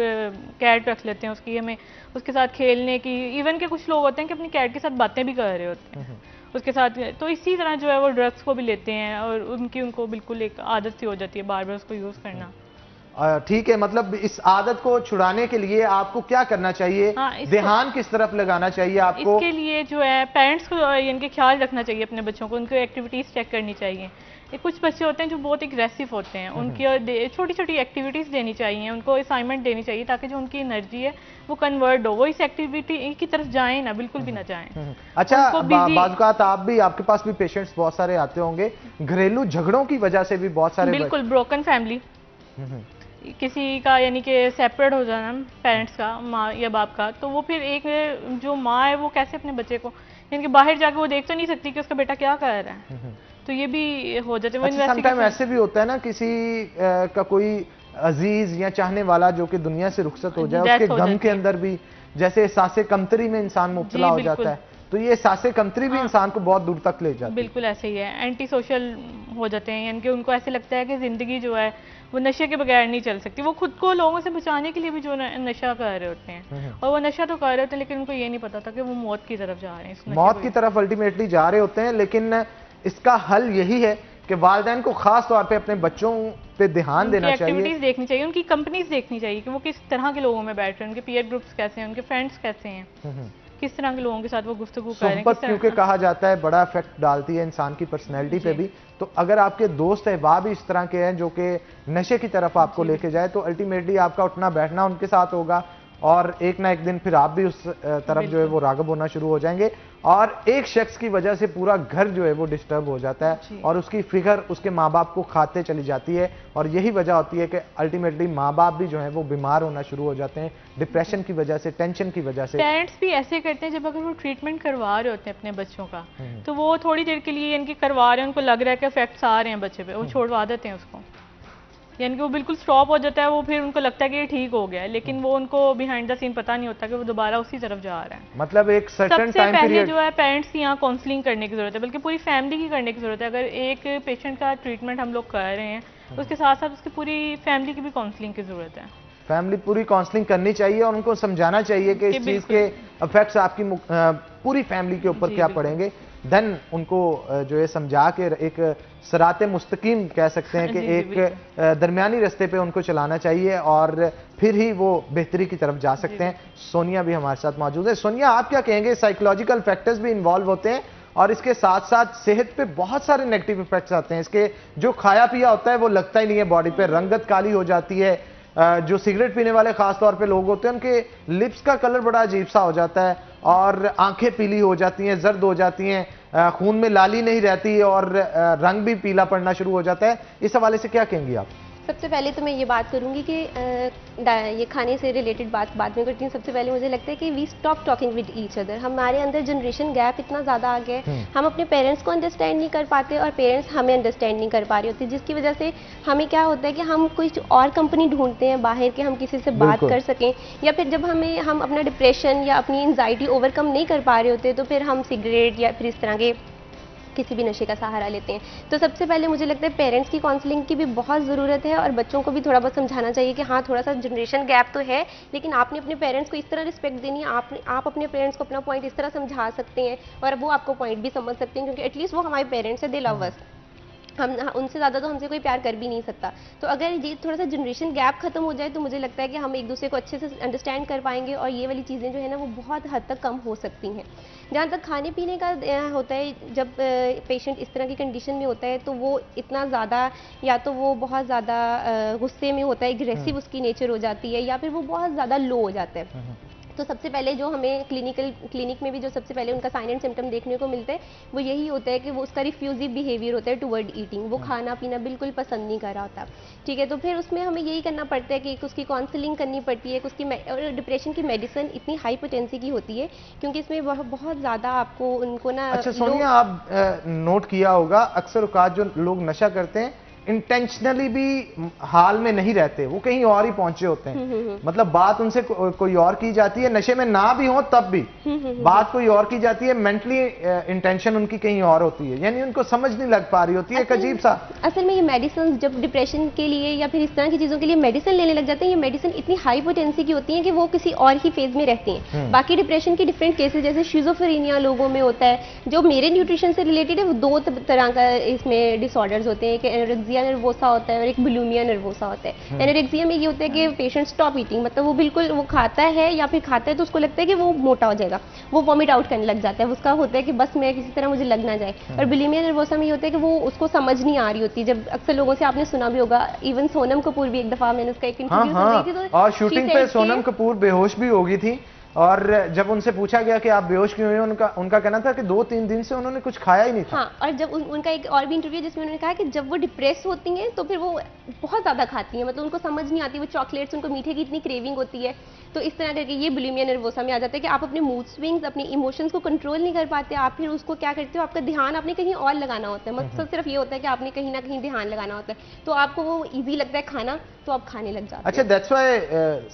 कैट रख लेते हैं, उसकी हमें उसके साथ खेलने की, इवन के कुछ लोग होते हैं कि अपनी कैट के साथ बातें भी कर रहे होते हैं उसके साथ। तो इसी तरह जो है वो ड्रग्स को भी लेते हैं और उनको बिल्कुल एक आदत सी हो जाती है बार बार उसको यूज करना। ठीक है, मतलब इस आदत को छुड़ाने के लिए आपको क्या करना चाहिए? ध्यान किस तरफ लगाना चाहिए आपको? इसके लिए जो है पेरेंट्स को इनके ख्याल रखना चाहिए अपने बच्चों को, उनको एक्टिविटीज चेक करनी चाहिए। कुछ बच्चे होते हैं जो बहुत एग्रेसिव होते हैं, उनकी छोटी छोटी एक्टिविटीज देनी चाहिए, उनको असाइनमेंट देनी चाहिए ताकि जो उनकी एनर्जी है वो कन्वर्ट हो, वो इस एक्टिविटी की तरफ जाए ना, बिल्कुल भी ना जाए। अच्छा, बाज़ आपके पास भी पेशेंट्स बहुत सारे आते होंगे घरेलू झगड़ों की वजह से भी, बहुत सारे बिल्कुल ब्रोकन फैमिली, किसी का यानी कि सेपरेट हो जाना पेरेंट्स का, माँ या बाप का, तो वो फिर एक जो माँ है वो कैसे अपने बच्चे को, यानी कि बाहर जाके वो देख तो नहीं सकती कि उसका बेटा क्या कर रहा है, तो ये भी हो जाते हैं। अच्छा, समटाइम ऐसे भी होता है ना किसी का कोई अजीज या चाहने वाला जो कि दुनिया से रुखसत हो जाए, उसके गम के अंदर भी जैसे एहसास कमतरी में इंसान मुब्तला हो जाता है, तो ये एहसास कमतरी भी इंसान को बहुत दूर तक ले जाती है। बिल्कुल ऐसे ही है, एंटी सोशल हो जाते हैं, यानी कि उनको ऐसे लगता है कि जिंदगी जो है वो नशे के बगैर नहीं चल सकती। वो खुद को लोगों से बचाने के लिए भी जो नशा कर रहे होते हैं, और वो नशा तो कर रहे होते हैं लेकिन उनको ये नहीं पता था कि वो मौत की तरफ जा रहे हैं, मौत की तरफ अल्टीमेटली जा रहे होते हैं। लेकिन इसका हल यही है कि वालिदैन को खास तौर पे अपने बच्चों पे ध्यान देना चाहिए, एक्टिविटीज देखनी चाहिए, उनकी कंपनीज देखनी चाहिए कि वो किस तरह के लोगों में बैठ रहे हैं, उनके पीयर ग्रुप्स कैसे हैं, उनके फ्रेंड्स कैसे हैं, किस तरह के लोगों के साथ वो गुफ्तगू कर रहे हैं। क्योंकि कहा जाता है बड़ा इफेक्ट डालती है इंसान की पर्सनैलिटी पे भी, तो अगर आपके दोस्त अहबाब भी इस तरह के हैं जो कि नशे की तरफ आपको लेके जाए तो अल्टीमेटली आपका उठना बैठना उनके साथ होगा और एक ना एक दिन फिर आप भी उस तरफ जो है वो राग़िब होना शुरू हो जाएंगे, और एक शख्स की वजह से पूरा घर जो है वो डिस्टर्ब हो जाता है और उसकी फिक्र उसके माँ बाप को खाते चली जाती है, और यही वजह होती है कि अल्टीमेटली माँ बाप भी जो है वो बीमार होना शुरू हो जाते हैं डिप्रेशन की वजह से, टेंशन की वजह से। पेरेंट्स भी ऐसे करते हैं, जब अगर वो ट्रीटमेंट करवा रहे होते हैं अपने बच्चों का तो वो थोड़ी देर के लिए इनकी करवा रहे हैं, उनको लग रहा है कि इफेक्ट्स आ रहे हैं बच्चे पे, वो छोड़वा देते हैं उसको। यानी कि वो बिल्कुल स्टॉप हो जाता है, वो फिर उनको लगता है कि ये ठीक हो गया है, लेकिन वो उनको बिहाइंड द सीन पता नहीं होता कि वो दोबारा उसी तरफ जा रहा है। मतलब एक सर्टेन सबसे टाइम पहले पीरियड जो है पेरेंट्स की यहाँ काउंसलिंग करने की जरूरत है, बल्कि पूरी फैमिली की करने की जरूरत है। अगर एक पेशेंट का ट्रीटमेंट हम लोग कर रहे हैं, उसके साथ साथ उसकी पूरी फैमिली की भी काउंसलिंग की जरूरत है। फैमिली पूरी काउंसलिंग करनी चाहिए और उनको समझाना चाहिए कि इस चीज के इफेक्ट्स आपकी पूरी फैमिली के ऊपर क्या पड़ेंगे। देन उनको जो है समझा के एक सराते मुस्तकीम कह सकते हैं कि एक दरमियानी रास्ते पे उनको चलाना चाहिए और फिर ही वो बेहतरी की तरफ जा सकते हैं। सोनिया भी हमारे साथ मौजूद है। सोनिया, आप क्या कहेंगे? साइकोलॉजिकल फैक्टर्स भी इन्वॉल्व होते हैं और इसके साथ साथ सेहत पे बहुत सारे नेगेटिव इफेक्ट्स आते हैं। इसके जो खाया पिया होता है वो लगता ही नहीं है बॉडी पे, रंगत काली हो जाती है। जो सिगरेट पीने वाले खास तौर पे लोग होते हैं उनके लिप्स का कलर बड़ा अजीब सा हो जाता है और आंखें पीली हो जाती हैं, जर्द हो जाती हैं, खून में लाली नहीं रहती और रंग भी पीला पड़ना शुरू हो जाता है। इस हवाले से क्या कहेंगी आप? सबसे पहले तो मैं ये बात करूंगी कि ये खाने से रिलेटेड बात बाद में करती हूँ। सबसे पहले मुझे लगता है कि we stop talking with each other. हमारे अंदर जनरेशन गैप इतना ज़्यादा आ गया है, हम अपने पेरेंट्स को अंडरस्टैंड नहीं कर पाते और पेरेंट्स हमें अंडरस्टैंड नहीं कर पा रही होती, जिसकी वजह से हमें क्या होता है कि हम कुछ और कंपनी ढूंढते हैं बाहर के, हम किसी से बात कर सकें, या फिर जब हम अपना डिप्रेशन या अपनी एंजाइटी ओवरकम नहीं कर पा रहे होते तो फिर हम सिगरेट या फिर इस तरह के किसी भी नशे का सहारा लेते हैं। तो सबसे पहले मुझे लगता है पेरेंट्स की काउंसलिंग की भी बहुत ज़रूरत है और बच्चों को भी थोड़ा बहुत समझाना चाहिए कि हाँ, थोड़ा सा जनरेशन गैप तो है, लेकिन आपने अपने पेरेंट्स को इस तरह रिस्पेक्ट देनी है। आप अपने पेरेंट्स को अपना पॉइंट इस तरह समझा सकते हैं और वो आपको पॉइंट भी समझ सकते हैं, क्योंकि एटलीस्ट वो हमारे पेरेंट्स है, दे लव अस। हम उनसे ज़्यादा तो हमसे कोई प्यार कर भी नहीं सकता। तो अगर ये थोड़ा सा जनरेशन गैप खत्म हो जाए तो मुझे लगता है कि हम एक दूसरे को अच्छे से अंडरस्टैंड कर पाएंगे और ये वाली चीज़ें जो है ना वो बहुत हद तक कम हो सकती हैं। जहाँ तक खाने पीने का होता है, जब पेशेंट इस तरह की कंडीशन में होता है तो वो इतना ज़्यादा, या तो वो बहुत ज़्यादा गुस्से में होता है, एग्रेसिव उसकी नेचर हो जाती है, या फिर वो बहुत ज़्यादा लो हो जाता है। तो सबसे पहले जो हमें क्लिनिक में भी जो सबसे पहले उनका साइन एंड सिम्टम देखने को मिलता है वो यही होता है कि वो उसका रिफ्यूजिव बिहेवियर होता है टुवर्ड ईटिंग। वो खाना पीना बिल्कुल पसंद नहीं कर रहा होता, ठीक है। तो फिर उसमें हमें यही करना पड़ता है कि उसकी काउंसलिंग करनी पड़ती है। उसकी और डिप्रेशन की मेडिसिन इतनी हाई पोटेंसी की होती है क्योंकि इसमें बहुत ज़्यादा आपको उनको ना। अच्छा सोनिया, आप नोट किया होगा अक्सर औकात जो लोग नशा करते हैं इंटेंशनली भी हाल में नहीं रहते, वो कहीं और ही पहुंचे होते हैं। मतलब बात उनसे कोई और की जाती है, नशे में ना भी हो तब भी बात कोई और की जाती है, मेंटली इंटेंशन उनकी कहीं और होती है, यानी उनको समझ नहीं लग पा रही होती है। एक अजीब सा असल में ये मेडिसिन जब डिप्रेशन के लिए या फिर इस तरह की चीज़ों के लिए मेडिसिन लेने लग जाते हैं, ये मेडिसिन इतनी हाई पोटेंसी की होती है कि वो किसी और ही फेज में रहती हैं। बाकी डिप्रेशन के डिफरेंट केसेस जैसे शिज़ोफ्रेनिया लोगों में होता है, जो मेरे न्यूट्रिशन से रिलेटेड है, वो दो तरह का इसमें डिसऑर्डर्स होते हैं। एक एनोरेक्सिया नर्वोसा होता है और एक बुलिमिया नर्वोसा होता है। एनोरेक्सिया में ये होता है कि पेशेंट स्टॉप ईटिंग, मतलब वो बिल्कुल वो खाता है या फिर खाता है तो उसको लगता है कि वो मोटा हो जाएगा, वो वॉमिट आउट करने लग जाता है, उसका होता है कि बस मैं किसी तरह मुझे लग ना जाए। और बुलिमिया नर्वोसा में ये होता है कि वो उसको समझ नहीं आ रही होती। जब अक्सर लोगों से आपने सुना भी होगा, इवन सोनम कपूर भी एक दफा मैंने उसका एक इंटरव्यू सुन रही थी, तो और शूटिंग पे सोनम कपूर बेहोश भी हो गई थी और जब उनसे पूछा गया कि आप बेहोश क्यों हुए, उनका कहना था कि 2-3 दिन से उन्होंने कुछ खाया ही नहीं था। हाँ, और जब उनका एक और भी इंटरव्यू जिसमें उन्होंने कहा कि जब वो डिप्रेस होती हैं तो फिर वो बहुत ज़्यादा खाती हैं, मतलब उनको समझ नहीं आती, वो चॉकलेट्स, उनको मीठे की इतनी क्रेविंग होती है। तो इस तरह करके ये बुलिमिया नर्वोसा में आ जाता है कि आप अपने मूड स्विंग्स, अपने इमोशंस को कंट्रोल नहीं कर पाते। आप फिर उसको क्या करते हो, आपका ध्यान आपने कहीं और लगाना होता है। मकसद सिर्फ ये होता है कि आपने कहीं ना कहीं ध्यान लगाना होता है, तो आपको वो ईजी लगता है खाना, तो आप खाने लग जाते हैं। अच्छा, दैट्स व्हाई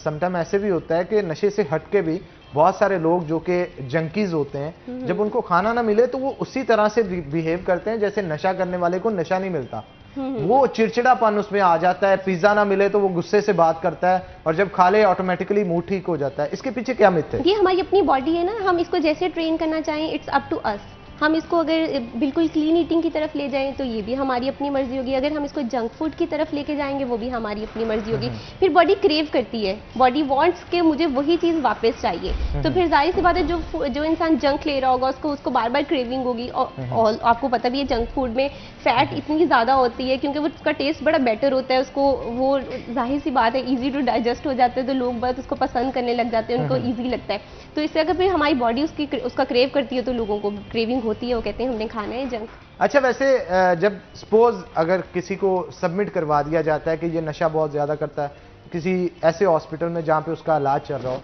समटाइम ऐसे भी होता है कि नशे से हट के भी बहुत सारे लोग जो कि जंकीज होते हैं, जब उनको खाना ना मिले तो वो उसी तरह से बिहेव करते हैं जैसे नशा करने वाले को नशा नहीं मिलता। वो चिड़चिड़ापन उसमें आ जाता है, पिज्जा ना मिले तो वो गुस्से से बात करता है और जब खा ले ऑटोमेटिकली मूड ठीक हो जाता है। इसके पीछे क्या मिथ है? ये हमारी अपनी बॉडी है ना, हम इसको जैसे ट्रेन करना चाहें, इट्स अप टू अस। हम इसको अगर बिल्कुल क्लीन ईटिंग की तरफ ले जाएं तो ये भी हमारी अपनी मर्जी होगी, अगर हम इसको जंक फूड की तरफ लेके जाएंगे वो भी हमारी अपनी मर्जी होगी। फिर बॉडी क्रेव करती है, बॉडी वांट्स के मुझे वही चीज़ वापस चाहिए, तो फिर जाहिर सी बात है जो इंसान जंक ले रहा होगा उसको बार बार क्रेविंग होगी। और आपको पता भी है जंक फूड में फैट इतनी ज़्यादा होती है क्योंकि वो उसका टेस्ट बड़ा बेटर होता है, उसको वो जाहिर सी बात है ईजी टू डाइजेस्ट हो जाते हैं, तो लोग बस उसको पसंद करने लग जाते हैं, उनको ईजी लगता है। तो इससे अगर फिर हमारी बॉडी उसका क्रेव करती है तो लोगों को क्रेविंग होती है, वो कहते हैं हमने खाना है जंक। अच्छा, वैसे जब सपोज अगर किसी को सबमिट करवा दिया जाता है कि ये नशा बहुत ज्यादा करता है किसी ऐसे हॉस्पिटल में जहाँ पे उसका इलाज चल रहा हो,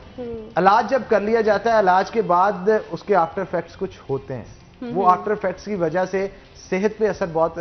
इलाज जब कर लिया जाता है, इलाज के बाद उसके आफ्टर इफेक्ट्स कुछ होते हैं, वो आफ्टर इफेक्ट्स की वजह से सेहत पे असर बहुत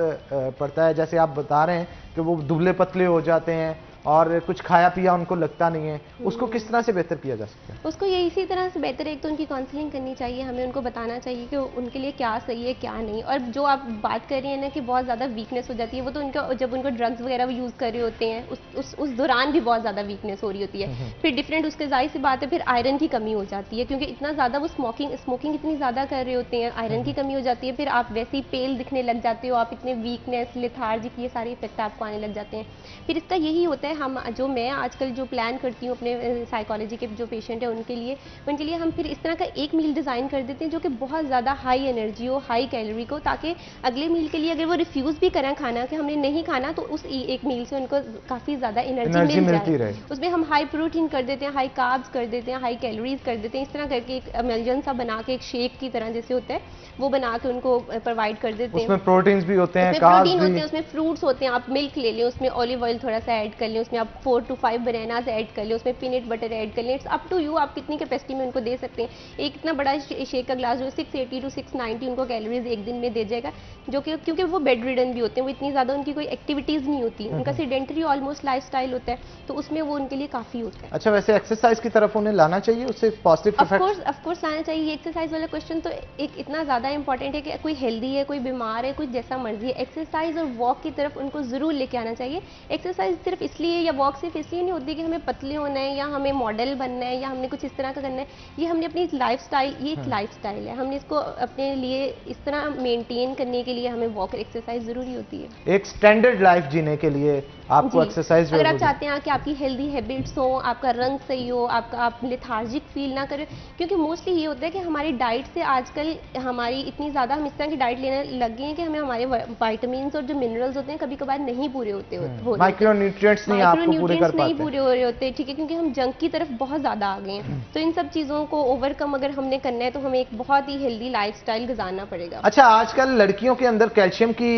पड़ता है। जैसे आप बता रहे हैं कि वो दुबले पतले हो जाते हैं और कुछ खाया पिया उनको लगता नहीं है, उसको किस तरह से बेहतर किया जा सकता है? उसको ये इसी तरह से बेहतर है, एक तो उनकी काउंसलिंग करनी चाहिए, हमें उनको बताना चाहिए कि उनके लिए क्या सही है क्या नहीं। और जो आप बात कर रही हैं ना कि बहुत ज़्यादा वीकनेस हो जाती है, वो तो उनका जब उनको ड्रग्स वगैरह यूज़ कर रहे होते हैं उस दौरान भी बहुत ज़्यादा वीकनेस हो रही होती है। फिर डिफरेंट उसके जाहिर सी बात है, फिर आयरन की कमी हो जाती है, क्योंकि इतना ज़्यादा वो स्मोकिंग इतनी ज़्यादा कर रहे होते हैं, आयरन की कमी हो जाती है। फिर आप वैसे ही पेल दिखने लग जाते हो, आप इतने वीकनेस, लेथार्जिक, ये सारे इफेक्ट आपको आने लग जाते हैं। फिर इसका यही होता है, मैं आजकल जो प्लान करती हूँ अपने साइकोलॉजी के जो पेशेंट है उनके लिए हम फिर इस तरह का एक मील डिज़ाइन कर देते हैं जो कि बहुत ज़्यादा हाई एनर्जी हो, हाई कैलोरी को, ताकि अगले मील के लिए अगर वो रिफ्यूज़ भी करें खाना कि हमने नहीं खाना, तो उस एक मील से उनको काफ़ी ज़्यादा एनर्जी मिलती रहे। उसमें हम हाई प्रोटीन कर देते हैं, हाई कार्ब्स कर देते हैं, हाई कैलोरीज कर देते हैं। इस तरह करके एक एमल्जन सा बना के, एक शेक की तरह जैसे होता है वो बना के उनको प्रोवाइड कर देते हैं। उसमें प्रोटीन्स भी होते हैं, प्रोटीन होते हैं, उसमें फ्रूट्स होते हैं, आप मिल्क ले लें, उसमें ऑलिव ऑयल थोड़ा सा ऐड कर लें, उसमें आप 4 to 5 बनानाज ऐड कर लें, उसमें पीनट बटर ऐड कर लें। इट्स अप टू यू, आप कितनी कैपेसिटी में उनको दे सकते हैं। एक इतना बड़ा शेक का ग्लास जो 680 to 690 उनको कैलोरीज एक दिन में दे जाएगा, जो कि क्योंकि वो बेड रिडन भी होते हैं, वो इतनी ज़्यादा उनकी कोई एक्टिविटीज़ नहीं होती, उनका सेडेंटरी ऑलमोस्ट लाइफस्टाइल होता है, तो उसमें वो उनके लिए काफ़ी होता है। अच्छा, वैसे एक्सरसाइज की तरफ उन्हें लाना चाहिए, उससे पॉजिटिव इफेक्ट ऑफ कोर्स लाना चाहिए। ये एक्सरसाइज वाला क्वेश्चन तो एक इतना ज़्यादा इंपॉर्टेंट है कि कोई हेल्दी है, कोई बीमार है, कोई जैसा मर्जी है, एक्सरसाइज और वॉक की तरफ उनको ज़रूर लेके आना चाहिए। एक्सरसाइज सिर्फ इसलिए या वॉक सिर्फ इसलिए नहीं होती कि हमें पतले होना है या हमें मॉडल बनना है या हमने कुछ इस तरह का करना है। ये हमने अपनी लाइफस्टाइल, ये एक लाइफस्टाइल है, हमने इसको अपने लिए इस तरह मेंटेन करने के लिए हमें वॉक और एक्सरसाइज ज़रूरी होती है। एक स्टैंडर्ड लाइफ जीने के लिए आपको एक्सरसाइज, अगर आप चाहते हैं कि आपकी हेल्दी हैबिट्स हो, आपका रंग सही हो, आप लेथार्जिक फील ना करें, क्योंकि मोस्टली ये होता है कि हमारी डाइट से आजकल हमारी इतनी ज़्यादा हम इस तरह की डाइट लेने लग गए हैं कि हमें हमारे विटामिन्स और जो मिनरल्स होते हैं कभी कभार नहीं पूरे होते, माइक्रोन्यूट्रिएंट्स नहीं आपको पूरे कर पाते, नहीं पूरे हो रहे होते, ठीक है, क्योंकि हम जंक की तरफ बहुत ज़्यादा आ गए हैं। तो इन सब चीज़ों को ओवरकम अगर हमने करना है तो हमें एक बहुत ही हेल्दी लाइफस्टाइल गुजारना पड़ेगा। अच्छा, आजकल लड़कियों के अंदर कैल्शियम की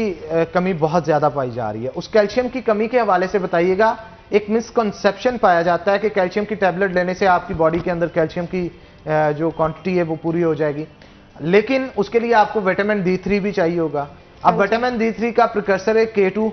कमी बहुत ज्यादा पाई जा रही है, उस कैल्शियम की कमी के हवाले से बताइएगा। एक मिसकंसेप्शन पाया जाता है कि कैल्शियम की टैबलेट लेने से आपकी बॉडी के अंदर कैल्शियम की जो क्वांटिटी है वो पूरी हो जाएगी, लेकिन उसके लिए आपको विटामिन D3 भी चाहिए होगा। अब विटामिन D3 का प्रिकर्सर है K2,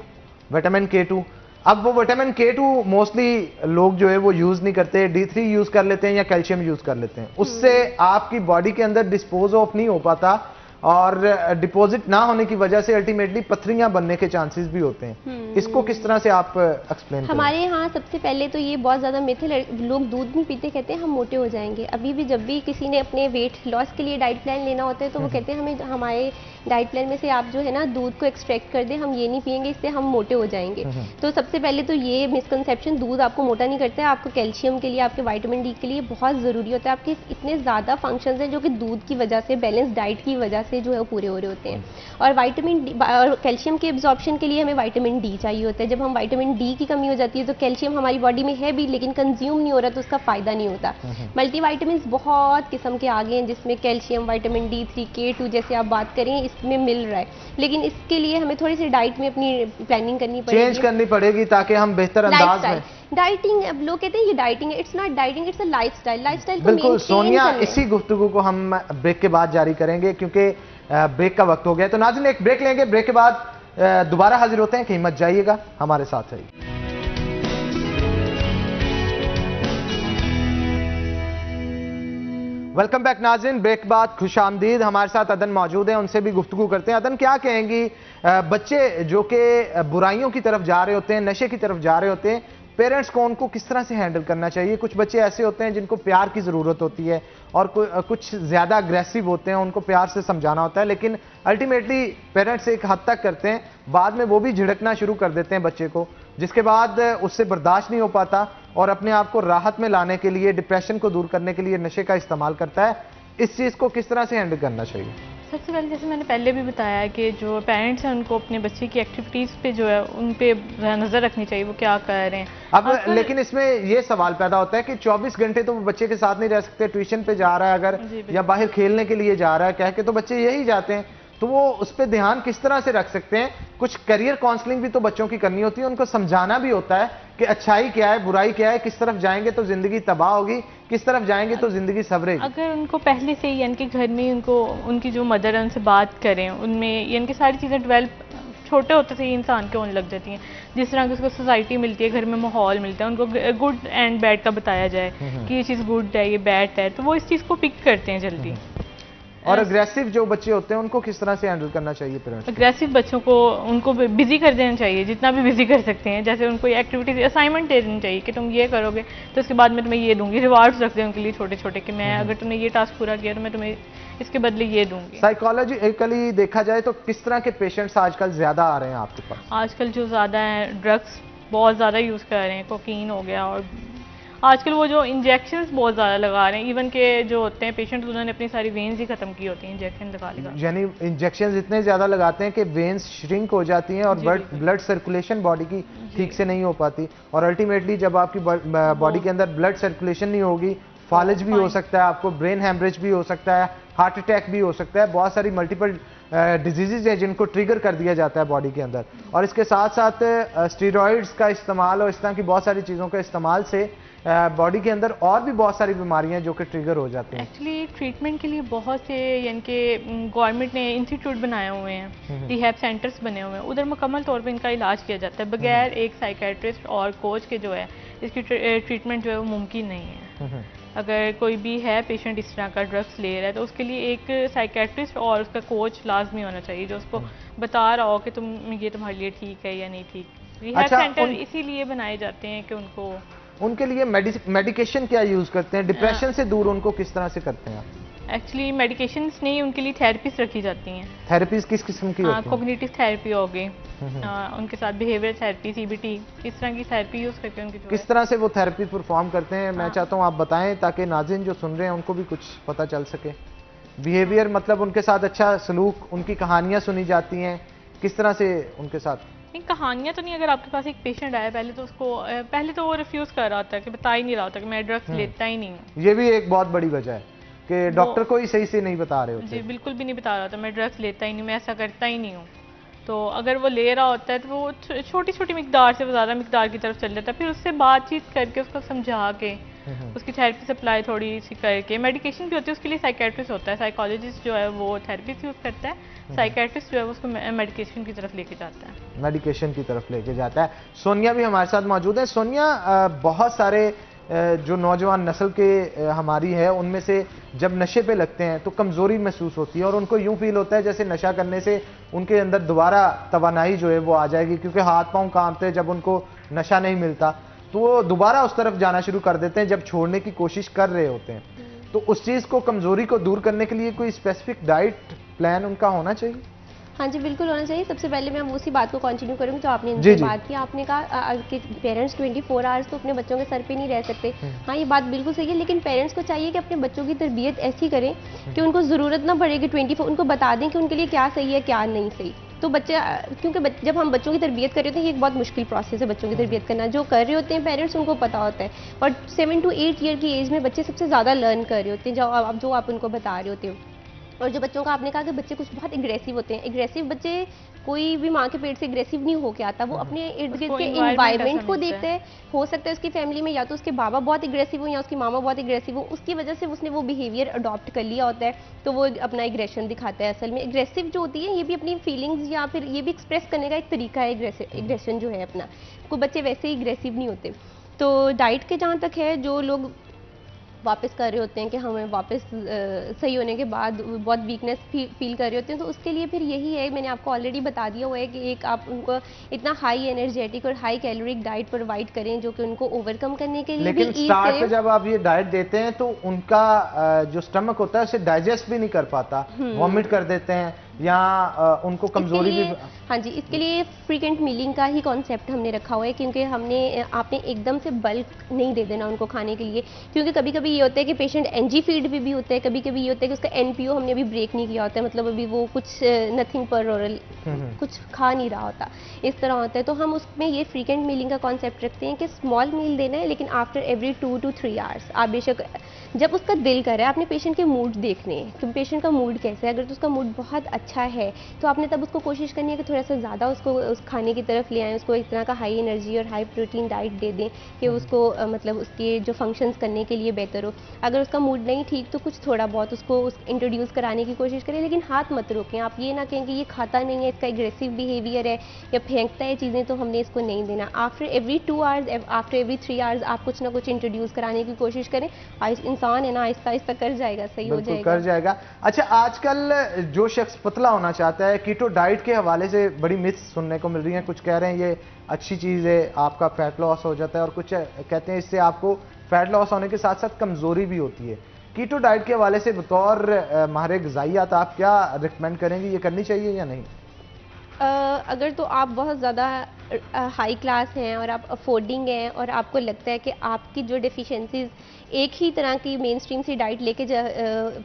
विटामिन K2। अब वो विटामिन K2 मोस्टली लोग जो है वो यूज नहीं करते, D3 यूज कर लेते हैं या कैल्शियम यूज कर लेते हैं। उससे आपकी बॉडी के अंदर डिस्पोज ऑफ नहीं हो पाता और डिपॉजिट ना होने की वजह से अल्टीमेटली पथरियां बनने के चांसेस भी होते हैं। इसको किस तरह से आप एक्सप्लेन करें? हमारे यहाँ सबसे पहले तो ये बहुत ज़्यादा मिथ है, लोग दूध नहीं पीते, कहते हैं हम मोटे हो जाएंगे। अभी भी जब भी किसी ने अपने वेट लॉस के लिए डाइट प्लान लेना होता है तो वो कहते हैं हमें हमारे डाइट प्लान में से आप जो है ना दूध को एक्सट्रैक्ट कर दें, हम ये नहीं पियेंगे, इससे हम मोटे हो जाएंगे। तो सबसे पहले तो ये मिसकंसेप्शन, दूध आपको मोटा नहीं करता है, आपको कैल्शियम के लिए, आपके विटामिन डी के लिए बहुत ज़रूरी होता है। आपके इतने ज़्यादा फंक्शंस हैं जो कि दूध की वजह से, बैलेंस डाइट की वजह से जो है पूरे हो रहे होते हैं। और विटामिन डी और कैल्शियम के एब्जॉर्प्शन के लिए हमें विटामिन डी चाहिए होता है। जब हम विटामिन डी की कमी हो जाती है तो कैल्शियम हमारी बॉडी में है भी लेकिन कंज्यूम नहीं हो रहा, तो उसका फायदा नहीं होता। मल्टीविटामिन्स बहुत किस्म के आ गए हैं जिसमें कैल्शियम, विटामिन D3, K2 जैसे आप बात करें इसमें मिल रहा है, लेकिन इसके लिए हमें थोड़ी सी डाइट में अपनी प्लानिंग करनी पड़ेगी, चेंज करनी पड़ेगी ताकि हम बेहतर अंदाज में। डाइटिंग, अब लोग कहते हैं ये डाइटिंग है, it's not dieting, it's a lifestyle. Lifestyle को बिल्कुल सोनिया, इसी गुफ्तगू को हम ब्रेक के बाद जारी करेंगे क्योंकि ब्रेक का वक्त हो गया। तो नाज़रीन एक ब्रेक लेंगे, ब्रेक के बाद दोबारा हाजिर होते हैं। कहीं मत जाइएगा, हमारे साथ रहिए। वेलकम बैक नाज़रीन, ब्रेक बाद खुश आमदीद। हमारे साथ अदन मौजूद हैं, उनसे भी गुफ्तगू करते हैं। अदन, क्या कहेंगी बच्चे जो कि बुराइयों की तरफ जा रहे होते हैं, नशे की तरफ जा रहे होते हैं, पेरेंट्स को उनको किस तरह से हैंडल करना चाहिए? कुछ बच्चे ऐसे होते हैं जिनको प्यार की ज़रूरत होती है और कुछ ज़्यादा अग्रेसिव होते हैं, उनको प्यार से समझाना होता है, लेकिन अल्टीमेटली पेरेंट्स एक हद तक करते हैं, बाद में वो भी झिड़कना शुरू कर देते हैं बच्चे को, जिसके बाद उससे बर्दाश्त नहीं हो पाता और अपने आप को राहत में लाने के लिए, डिप्रेशन को दूर करने के लिए नशे का इस्तेमाल करता है। इस चीज़ को किस तरह से हैंडल करना चाहिए? सबसे पहले जैसे मैंने पहले भी बताया कि जो पेरेंट्स हैं उनको अपने बच्चे की एक्टिविटीज़ पे जो है उन पे नज़र रखनी चाहिए, वो क्या कर रहे हैं। अब लेकिन इसमें ये सवाल पैदा होता है कि 24 घंटे तो वो बच्चे के साथ नहीं रह सकते, ट्यूशन पे जा रहा है अगर या बाहर खेलने के लिए जा रहा है कह के, तो बच्चे यही जाते हैं, तो वो उस पर ध्यान किस तरह से रख सकते हैं? कुछ करियर काउंसलिंग भी तो बच्चों की करनी होती है, उनको समझाना भी होता है कि अच्छाई क्या है, बुराई क्या है, किस तरफ जाएंगे तो जिंदगी तबाह होगी, किस तरफ जाएंगे तो जिंदगी सवरेगी। अगर उनको पहले से यानी कि घर में उनको उनकी जो मदर है उनसे बात करें, उनमें यानी कि सारी चीज़ें डेवलप छोटे होते से ही इंसान के होने लग जाती हैं। जिस तरह की उसको सोसाइटी मिलती है, घर में माहौल मिलता है, उनको गुड एंड बैड का बताया जाए कि ये चीज़ गुड है, ये बैड है, तो वो इस चीज़ को पिक करते हैं जल्दी। और अग्रेसिव जो बच्चे होते हैं उनको किस तरह से हैंडल करना चाहिए पेरेंट्स? अग्रेसिव बच्चों को उनको बिजी कर देना चाहिए, जितना भी बिजी कर सकते हैं। जैसे उनको एक्टिविटीज असाइनमेंट दे देनी चाहिए कि तुम ये करोगे तो उसके बाद मैं तुम्हें ये दूंगी। रिवार्ड्स रख दें उनके लिए छोटे छोटे कि मैं अगर तुमने ये टास्क पूरा किया तो मैं तुम्हें इसके बदले ये दूंगी। साइकोलॉजिकली देखा जाए तो किस तरह के पेशेंट्स आजकल ज्यादा आ रहे हैं आपके पास? आजकल जो ज़्यादा है ड्रग्स बहुत ज़्यादा यूज़ कर रहे हैं, कोकीन हो गया, और आजकल वो जो इंजेक्शंस बहुत ज़्यादा लगा रहे हैं। इवन के जो होते हैं पेशेंट उन्होंने अपनी सारी वेन्स ही ख़त्म की होती हैं इंजेक्शन लगा। यानी इंजेक्शन इतने ज़्यादा लगाते हैं कि वेन्स श्रिंक हो जाती हैं और ब्लड सर्कुलेशन बॉडी की ठीक से नहीं हो पाती, और अल्टीमेटली जब आपकी बॉडी के अंदर ब्लड सर्कुलेशन नहीं होगी, फॉलेज भी हो सकता है, आपको ब्रेन हैमरेज भी हो सकता है, हार्ट अटैक भी हो सकता है, बहुत सारी मल्टीपल डिजीजेज हैं जिनको ट्रिगर कर दिया जाता है बॉडी के अंदर। और इसके साथ साथ स्टेरॉइड्स का इस्तेमाल और इस तरह की बहुत सारी चीज़ों के इस्तेमाल से बॉडी के अंदर और भी बहुत सारी बीमारियां जो कि ट्रिगर हो जाती हैं। एक्चुअली ट्रीटमेंट के लिए बहुत से यानी कि गवर्नमेंट ने इंस्टीट्यूट बनाए हुए हैं, रिहैब सेंटर्स बने हुए हैं, उधर मुकम्मल तौर पे इनका इलाज किया जाता है बगैर एक साइकेट्रिस्ट और कोच के। जो है इसकी ट्रीटमेंट जो है वो मुमकिन नहीं है। अगर कोई भी है पेशेंट इस तरह का ड्रग्स ले रहा है तो उसके लिए एक साइकेट्रिस्ट और उसका कोच लाजमी होना चाहिए जो उसको बता रहा हो कि तुम ये तुम्हारे लिए ठीक है या नहीं ठीक। रिहैब सेंटर इसीलिए बनाए जाते हैं कि उनके लिए मेडिकेशन क्या यूज करते हैं? डिप्रेशन से दूर उनको किस तरह से करते हैं? एक्चुअली मेडिकेशंस नहीं, उनके लिए थेरेपीज रखी जाती हैं। थेरेपीज किस किस्म की होती हैं? कॉग्निटिव थेरेपी हो गई, उनके साथ बिहेवियर थेरेपी, सीबीटी, इस तरह की थेरेपी यूज करके उनकी किस तरह से वो थेरेपी परफॉर्म करते हैं मैं चाहता हूँ आप बताएं ताकि नाज़रीन जो सुन रहे हैं उनको भी कुछ पता चल सके। बिहेवियर मतलब उनके साथ अच्छा सलूक, उनकी कहानियाँ सुनी जाती हैं, किस तरह से उनके साथ? नहीं, कहानियाँ तो नहीं। अगर आपके पास एक पेशेंट आया पहले तो वो रिफ्यूज कर रहा होता है कि बता ही नहीं रहा होता कि मैं ड्रग्स लेता ही नहीं हूँ। ये भी एक बहुत बड़ी वजह है कि डॉक्टर को ही सही से नहीं बता रहे होते। जी बिल्कुल भी नहीं बता रहा होता, मैं ड्रग्स लेता ही नहीं, मैं ऐसा करता ही नहीं हूँ। तो अगर वो ले रहा होता है तो वो छोटी छोटी मिकदार से ज़्यादा मिकदार की तरफ चल जाता है। फिर उससे बातचीत करके उसको समझा के उसकी थेरेपी सप्लाई थोड़ी सी करके, मेडिकेशन भी होती है उसके लिए साइकेट्रिस्ट होता है, साइकोलॉजिस्ट जो है वो थेरेपी यूज़ करता है, साइकेट्रिस्ट जो है उसको मेडिकेशन की तरफ लेके जाता है। मेडिकेशन की तरफ लेके जाता है। सोनिया भी हमारे साथ मौजूद है। सोनिया, बहुत सारे जो नौजवान नस्ल के हमारी है उनमें से जब नशे पे लगते हैं तो कमज़ोरी महसूस होती है और उनको यूं फील होता है जैसे नशा करने से उनके अंदर दोबारा तवानाई जो है वो आ जाएगी, क्योंकि हाथ पांव कांपते हैं जब उनको नशा नहीं मिलता, तो वो दोबारा उस तरफ जाना शुरू कर देते हैं जब छोड़ने की कोशिश कर रहे होते हैं। तो उस चीज़ को, कमज़ोरी को दूर करने के लिए कोई स्पेसिफिक डाइट प्लान उनका होना चाहिए? हाँ जी, बिल्कुल होना चाहिए। सबसे पहले मैं उसी बात को कंटिन्यू करूँगी जो आपने इनसे बात की। आपने कहा कि पेरेंट्स 24 आवर्स तो अपने बच्चों के सर पे नहीं रह सकते। हाँ, ये बात बिल्कुल सही है, लेकिन पेरेंट्स को चाहिए कि अपने बच्चों की तरबियत ऐसी करें कि उनको ज़रूरत ना पड़े कि 24, उनको बता दें कि उनके लिए क्या सही है क्या नहीं सही। तो बच्चे, क्योंकि जब हम बच्चों की तरबियत कर रहे होते हैं, ये एक बहुत मुश्किल प्रोसेस है बच्चों की तरबियत करना। जो कर रहे होते हैं पेरेंट्स उनको पता होता है, और 7 to 8 ईयर की एज में बच्चे सबसे ज़्यादा लर्न कर रहे होते हैं जो आप उनको बता रहे होते हो। और जो बच्चों का आपने कहा कि बच्चे कुछ बहुत एग्रेसिव होते हैं, एग्रेसिव बच्चे कोई भी माँ के पेट से एग्रेसिव नहीं होके आता, वो अपने इर्द गिर्द के इन्वायरमेंट को देखते हैं। हो सकता है उसकी फैमिली में या तो उसके बाबा बहुत एग्रेसिव हो या उसकी मामा बहुत एग्रेसिव हो, उसकी वजह से उसने वो बिहेवियर अडॉप्ट कर लिया होता है, तो वो अपना एग्रेशन दिखाता है। असल में एग्रेसिव जो होती है ये भी अपनी फीलिंग्स या फिर ये भी एक्सप्रेस करने का एक तरीका है, एग्रेशन जो है अपना। कोई बच्चे वैसे ही एग्रेसिव नहीं होते। तो डाइट के जहाँ तक है, जो लोग वापस कर रहे होते हैं कि हमें वापस सही होने के बाद बहुत वीकनेस फील कर रहे होते हैं, तो उसके लिए फिर यही है, मैंने आपको ऑलरेडी बता दिया हुआ है कि एक आप उनको इतना हाई एनर्जेटिक और हाई कैलोरिक डाइट प्रोवाइड करें जो कि उनको ओवरकम करने के लिए। लेकिन स्टार्ट में जब आप ये डाइट देते हैं तो उनका जो स्टमक होता है उसे डाइजेस्ट भी नहीं कर पाता, वॉमिट कर देते हैं या उनको कमजोरी भी। हाँ जी, इसके लिए फ्रीक्वेंट मीलिंग का ही कॉन्सेप्ट हमने रखा हुआ है, क्योंकि आपने एकदम से बल्क नहीं दे देना उनको खाने के लिए, क्योंकि कभी कभी ये होता है कि पेशेंट एनजी फीड भी होता है, कभी कभी ये होता है कि उसका एनपीओ हमने अभी ब्रेक नहीं किया होता है, मतलब अभी वो कुछ नथिंग पर ओरल कुछ खा नहीं रहा होता, इस तरह होता है। तो हम उसमें ये फ्रीक्वेंट मीलिंग का कॉन्सेप्ट रखते हैं कि स्मॉल मील देना है, लेकिन आफ्टर एवरी 2 to 3 आवर्स। आप बेशक जब उसका दिल करे, आपने पेशेंट के मूड देखने हैं कि पेशेंट का मूड कैसा है। अगर तो उसका मूड बहुत अच्छा है तो आपने तब उसको कोशिश करनी है कि थोड़ा सा ज़्यादा उसको उस खाने की तरफ ले आएँ, उसको एक तरह का हाई एनर्जी और हाई प्रोटीन डाइट दे दें कि उसको मतलब उसके जो फंक्शंस करने के लिए बेहतर हो। अगर उसका मूड नहीं ठीक तो कुछ थोड़ा बहुत उसको इंट्रोड्यूस कराने की कोशिश करें, लेकिन हाथ मत रोकें। आप ये ना कहें कि ये खाता नहीं है, इसका एग्रेसिव बिहेवियर है या फेंकता है चीज़ें, तो हमने इसको नहीं देना। After every 2 hours, after every 3 hours आप कुछ ना कुछ इंट्रोड्यूस कराने की कोशिश करें। इंसान है ना, आहिस्ता आहिस्ता कर जाएगा, सही हो जाएगा, कर जाएगा। अच्छा, आजकल जो शख्स पतला होना चाहता है, कीटो डाइट के हवाले से बड़ी मिथ्स सुनने को मिल रही हैं। कुछ कह रहे हैं ये अच्छी चीज़ है, आपका फैट लॉस हो जाता है, और कुछ कहते हैं इससे आपको फैट लॉस होने के साथ साथ कमज़ोरी भी होती है। कीटो डाइट के हवाले से बतौर माहिर ग़िज़ाइयात आप क्या रिकमेंड करेंगे, ये करनी चाहिए या नहीं? अगर तो आप बहुत ज़्यादा हाई क्लास हैं और आप अफोर्डिंग हैं और आपको लगता है कि आपकी जो डेफिशिएंसीज एक ही तरह की मेन स्ट्रीम से डाइट लेके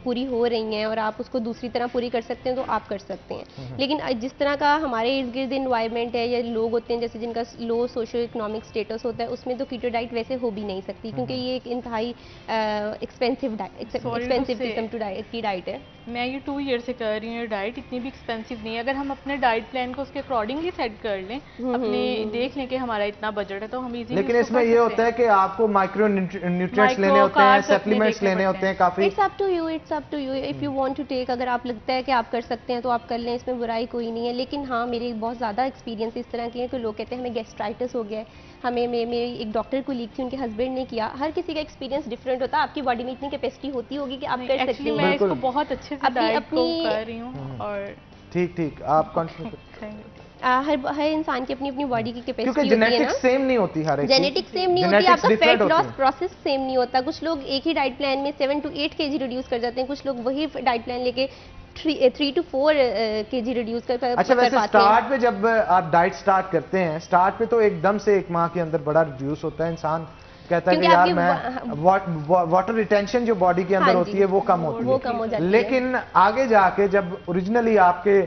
पूरी हो रही हैं और आप उसको दूसरी तरह पूरी कर सकते हैं, तो आप कर सकते हैं। लेकिन जिस तरह का हमारे इर्द गिर्द इन्वायरमेंट है या लोग होते हैं जैसे जिनका लो सोशो इकोनॉमिक स्टेटस होता है, उसमें तो कीटो डाइट वैसे हो भी नहीं सकती, क्योंकि ये एक इंतहाई एक्सपेंसिव की डाइट है। मैं ये 2 ईयर से कर रही हूँ डाइट, इतनी भी एक्सपेंसिव नहीं है। अगर हम अपने डाइट प्लान को उसके अकॉर्डिंगली सेट कर लें, अपने देख लें कि हमारा इतना बजट है, तो हम इजीली। लेकिन इसमें ये होता है कि आपको माइक्रो न्यूट्रिएंट्स लेने होते हैं, सप्लीमेंट्स लेने होते हैं काफी। It's up to you if you want to take. अगर आप लगता है कि आप कर सकते हैं तो आप कर लें, इसमें बुराई कोई नहीं है। लेकिन हाँ, मेरे बहुत ज़्यादा एक्सपीरियंस इस तरह के हैं कि लोग कहते हैं हमें गैस्ट्राइटिस हो गया है, हमें मेरी एक डॉक्टर को लीक थी, उनके हस्बैंड ने किया। हर किसी का एक्सपीरियंस डिफरेंट होता है। आपकी बॉडी में इतनी कैपेसिटी होती होगी कि आप कर सकते हैं। मैं इसको बहुत अच्छे से डाइट को कर रही हूँ और ठीक आप हर इंसान की अपनी अपनी बॉडी की कैपेसिटी होती है ना, जेनेटिक्स सेम नहीं होती, हर एक जेनेटिक्स सेम नहीं होती, आपका फैट लॉस प्रोसेस सेम नहीं होता। कुछ लोग एक ही डाइट प्लान में 7 to 8 kg रिड्यूस कर जाते हैं, कुछ लोग वही डाइट प्लान लेके 3 to 4 kg रिड्यूस कर पाते हैं। अच्छा, वैसे स्टार्ट पे जब आप डाइट स्टार्ट करते हैं, स्टार्ट पे तो एकदम से 1 माह के अंदर बड़ा रिड्यूस होता है, इंसान कहता है कि यार मैं वाटर रिटेंशन जो बॉडी के अंदर होती है वो कम होती है। लेकिन आगे जाके जब ओरिजिनली आपके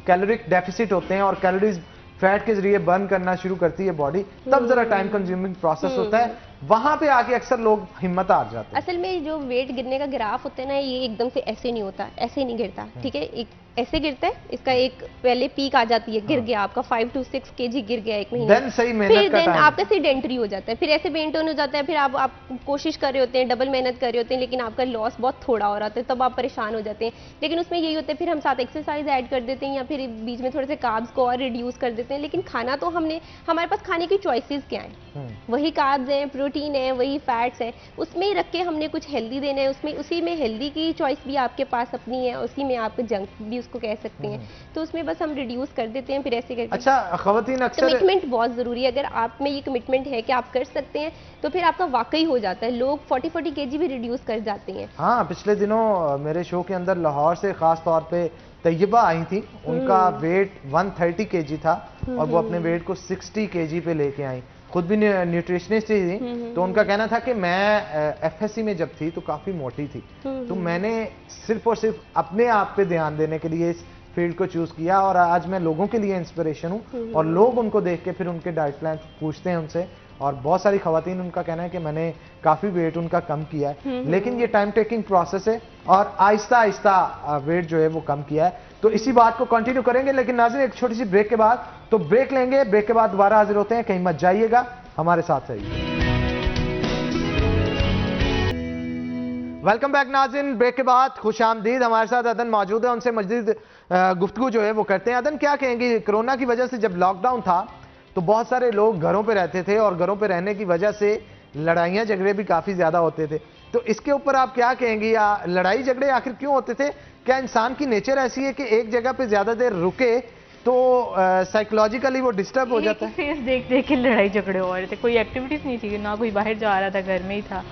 कैलोरिक डेफिसिट होते हैं और कैलोरीज फैट के जरिए बर्न करना शुरू करती है बॉडी, तब जरा टाइम कंज्यूमिंग प्रोसेस होता है। वहां पे आके अक्सर लोग हिम्मत हार जाते हैं। असल में जो वेट गिरने का ग्राफ होता है ना, ये एकदम से ऐसे नहीं होता, ऐसे नहीं गिरता, ठीक है। एक ऐसे गिरता है, इसका एक पहले पीक आ जाती है, गिर गया आपका 5 to 6 kg गिर गया 1 महीने, देन सही मेहनत का टाइम, आपका सेडेंटरी हो जाता है, फिर ऐसे मेंटेन हो जाता है, फिर आप कोशिश कर रहे होते हैं, डबल मेहनत कर रहे होते हैं, लेकिन आपका लॉस बहुत थोड़ा हो रहा होता है, तब आप परेशान हो जाते हैं। लेकिन उसमें यही होता है, फिर हम साथ एक्सरसाइज ऐड कर देते हैं या फिर बीच में थोड़े से कार्ब्स को और रिड्यूस कर देते हैं। लेकिन खाना तो हमारे पास खाने की चॉइसेस क्या हैं, वही कार्ब्स हैं, प्रोटीन है, वही फैट्स है, उसमें रख के हमने कुछ हेल्दी देना है, उसमें उसी में हेल्दी की चॉइस भी आपके पास अपनी है, उसी में आप जंक भी उसको कह सकते हैं, तो उसमें बस हम रिड्यूस कर देते हैं, फिर ऐसे करके। अच्छा, खवातीन अक्सर कमिटमेंट बहुत जरूरी है। अगर आप में ये कमिटमेंट है कि आप कर सकते हैं तो फिर आपका वाकई हो जाता है। लोग 40-40 kg भी रिड्यूस कर जाते हैं। हाँ, पिछले दिनों मेरे शो के अंदर लाहौर से खास तौर पे तैयबा आई थी, उनका वेट 130 kg था और वो अपने वेट को 60 kg पे लेके आई। खुद भी न्यूट्रिशनिस्ट ही थी, तो उनका कहना था कि मैं FSC में जब थी तो काफी मोटी थी, तो मैंने सिर्फ और सिर्फ अपने आप पे ध्यान देने के लिए इस फील्ड को चूज किया और आज मैं लोगों के लिए इंस्पिरेशन हूँ और लोग उनको देख के फिर उनके डाइट प्लान पूछते हैं उनसे। और बहुत सारी खवातीन उनका कहना है कि मैंने काफी वेट उनका कम किया है, लेकिन ये टाइम टेकिंग प्रोसेस है और आहिस्ता आहिस्ता वेट जो है वो कम किया है। तो इसी बात को कंटिन्यू करेंगे, लेकिन नाज़रीन एक छोटी सी ब्रेक के बाद, तो ब्रेक लेंगे, ब्रेक के बाद दोबारा हाजिर होते हैं, कहीं मत जाइएगा, हमारे साथ रहिए। वेलकम बैक नाज़रीन, ब्रेक के बाद खुशामदीद। हमारे साथ अदन मौजूद है, उनसे मज़ीद गुफ्तगू जो है वो करते हैं। अदन, क्या कहेंगे, कोरोना की वजह से जब लॉकडाउन था तो बहुत सारे लोग घरों पे रहते थे और घरों पे रहने की वजह से लड़ाइयाँ झगड़े भी काफ़ी ज़्यादा होते थे, तो इसके ऊपर आप क्या कहेंगे, या लड़ाई झगड़े आखिर क्यों होते थे? क्या इंसान की नेचर ऐसी है कि एक जगह पे ज़्यादा देर रुके तो साइकोलॉजिकली वो डिस्टर्ब हो जाता है? फेस देख देख के लड़ाई झगड़े हो रहे थे, कोई एक्टिविटीज नहीं थी, ना कोई बाहर जा रहा था, घर में ही था।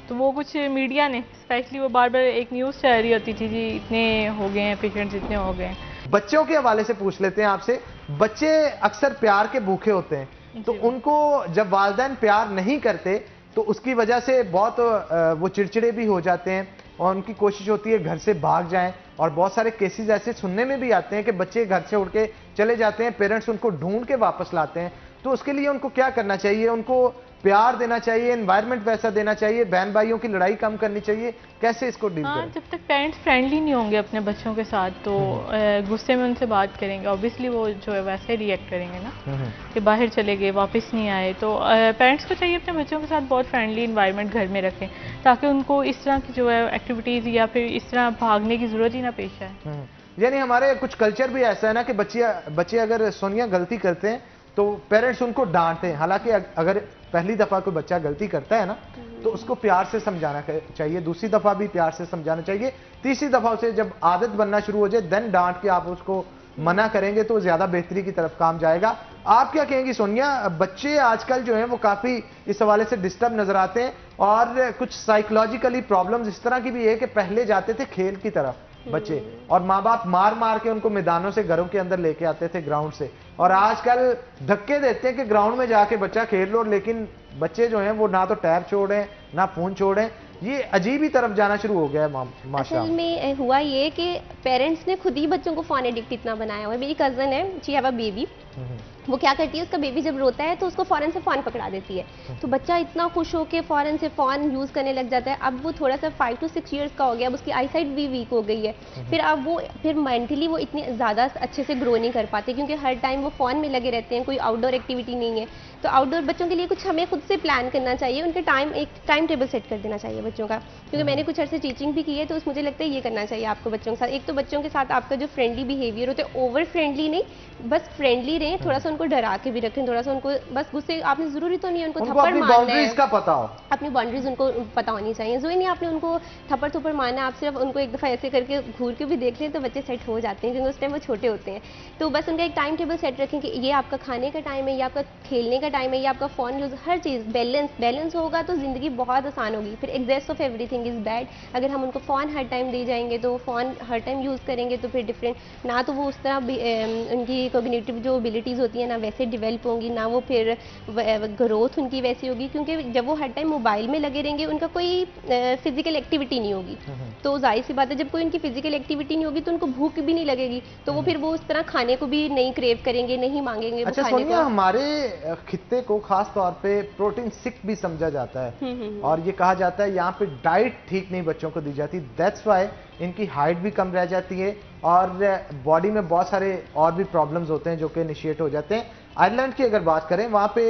तो वो कुछ मीडिया ने स्पेशली वो बार बार एक न्यूज़ चल रही होती थी, जी इतने हो गए हैं पेशेंट्स, इतने हो गए हैं, बच्चों के हवाले से पूछ लेते हैं आपसे। बच्चे अक्सर प्यार के भूखे होते हैं, तो उनको जब वालिदैन प्यार नहीं करते तो उसकी वजह से बहुत वो चिड़चिड़े भी हो जाते हैं और उनकी कोशिश होती है घर से भाग जाएं। और बहुत सारे केसेस ऐसे सुनने में भी आते हैं कि बच्चे घर से उड़ के चले जाते हैं, पेरेंट्स उनको ढूंढ के वापस लाते हैं। तो उसके लिए उनको क्या करना चाहिए? उनको प्यार देना चाहिए, एनवायरनमेंट वैसा देना चाहिए, बहन भाइयों की लड़ाई कम करनी चाहिए, कैसे इसको डील करें? जब तक पेरेंट्स फ्रेंडली नहीं होंगे अपने बच्चों के साथ तो गुस्से में उनसे बात करेंगे, ऑब्वियसली वो जो है वैसे रिएक्ट करेंगे ना कि बाहर चले गए वापस नहीं आए। तो पेरेंट्स को चाहिए अपने बच्चों के साथ बहुत फ्रेंडली इन्वायरमेंट घर में रखें ताकि उनको इस तरह की जो है एक्टिविटीज़ या फिर इस तरह भागने की ज़रूरत ही ना पेश आए। यानी हमारे कुछ कल्चर भी ऐसा है ना कि बच्चे अगर सोनिया गलती करते हैं तो पेरेंट्स उनको डांटते हैं। हालांकि अगर पहली दफा कोई बच्चा गलती करता है ना तो उसको प्यार से समझाना चाहिए, दूसरी दफा भी प्यार से समझाना चाहिए, तीसरी दफा उसे जब आदत बनना शुरू हो जाए देन डांट के आप उसको मना करेंगे तो ज्यादा बेहतरी की तरफ काम जाएगा। आप क्या कहेंगी सोनिया? बच्चे आजकल जो हैं वो काफी इस हवाले से डिस्टर्ब नजर आते हैं और कुछ साइकोलॉजिकली प्रॉब्लम्स इस तरह की भी है कि पहले जाते थे खेल की तरफ बच्चे और माँ बाप मार मार के उनको मैदानों से घरों के अंदर लेके आते थे ग्राउंड से, और आजकल धक्के देते हैं कि ग्राउंड में जाके बच्चा खेल लो, लेकिन बच्चे जो हैं वो ना तो टैब छोड़ें ना फोन छोड़ें। ये अजीब ही तरफ जाना शुरू हो गया है माशा। असल में हुआ ये कि पेरेंट्स ने खुद ही बच्चों को फोन एडिक्ट इतना बनाया हुआ है। मेरी कजन है, शी हैव अ बेबी, वो क्या करती है, उसका बेबी जब रोता है तो उसको फौरन से फ़ोन पकड़ा देती है, तो बच्चा इतना खुश हो के फ़ौरन से फ़ोन यूज़ करने लग जाता है। अब वो थोड़ा सा 5 to 6 ईयर्स का हो गया, अब उसकी आईसाइट भी वीक हो गई है। फिर मेंटली वो इतनी ज़्यादा अच्छे से ग्रो नहीं कर पाते क्योंकि हर टाइम वो फ़ोन में लगे रहते हैं, कोई आउटडोर एक्टिविटी नहीं है। तो आउटडोर बच्चों के लिए कुछ हमें खुद से प्लान करना चाहिए, उनके एक टाइम टेबल सेट कर देना चाहिए बच्चों का, क्योंकि मैंने कुछ अर्से टीचिंग भी की है, तो मुझे लगता है ये करना चाहिए आपको बच्चों के साथ। एक तो बच्चों के साथ आपका जो फ्रेंडली बिहेवियर होता है, ओवर फ्रेंडली नहीं, बस फ्रेंडली रहें, थोड़ा सा उनको डरा के भी रखें, थोड़ा सा उनको बस गुस्से, आपने जरूरी तो नहीं है उनको थप्पड़ मारना है, का पता हो, अपनी बाउंड्रीज उनको पता होनी चाहिए। जो ही नहीं आपने उनको थप्पड़ थप्पड़ मारना, आप सिर्फ उनको एक दफ़ा ऐसे करके घूर के भी देख लें तो बच्चे सेट हो जाते हैं, क्योंकि उस टाइम वो छोटे होते हैं। तो बस उनका एक टाइम टेबल सेट रखें कि ये आपका खाने का टाइम है, ये आपका खेलने का टाइम है, ये आपका फ़ोन यूज़, हर चीज़ बैलेंस होगा तो ज़िंदगी बहुत आसान होगी। फिर excess of everything is bad. अगर हम उनको फ़ोन हर टाइम दे जाएंगे तो फ़ोन हर टाइम यूज़ करेंगे तो फिर डिफरेंट ना तो वो उस तरह उनकी कोग्निटिव जो एबिलिटीज़ होती हैं ना वैसे डेवलप होंगी, ना वो फिर ग्रोथ उनकी वैसी होगी, क्योंकि जब वो हर टाइम मोबाइल में लगे रहेंगे उनका कोई फिजिकल एक्टिविटी नहीं होगी। तो जाहिर सी बात है जब कोई उनकी फिजिकल एक्टिविटी नहीं होगी तो उनको भूख भी नहीं लगेगी, तो वो फिर वो उस तरह खाने को भी नहीं क्रेव करेंगे, नहीं मांगेंगे। अच्छा सोनिया, हमारे खित्ते को खास तौर पे प्रोटीन सिक भी समझा जाता है और ये कहा जाता है यहाँ पे डाइट ठीक नहीं बच्चों को दी जाती, दैट्स वाई इनकी हाइट भी कम रह जाती है और बॉडी में बहुत सारे और भी प्रॉब्लम्स होते हैं जो कि इनिशिएट हो जाते हैं। आयरलैंड की अगर बात करें, वहाँ पे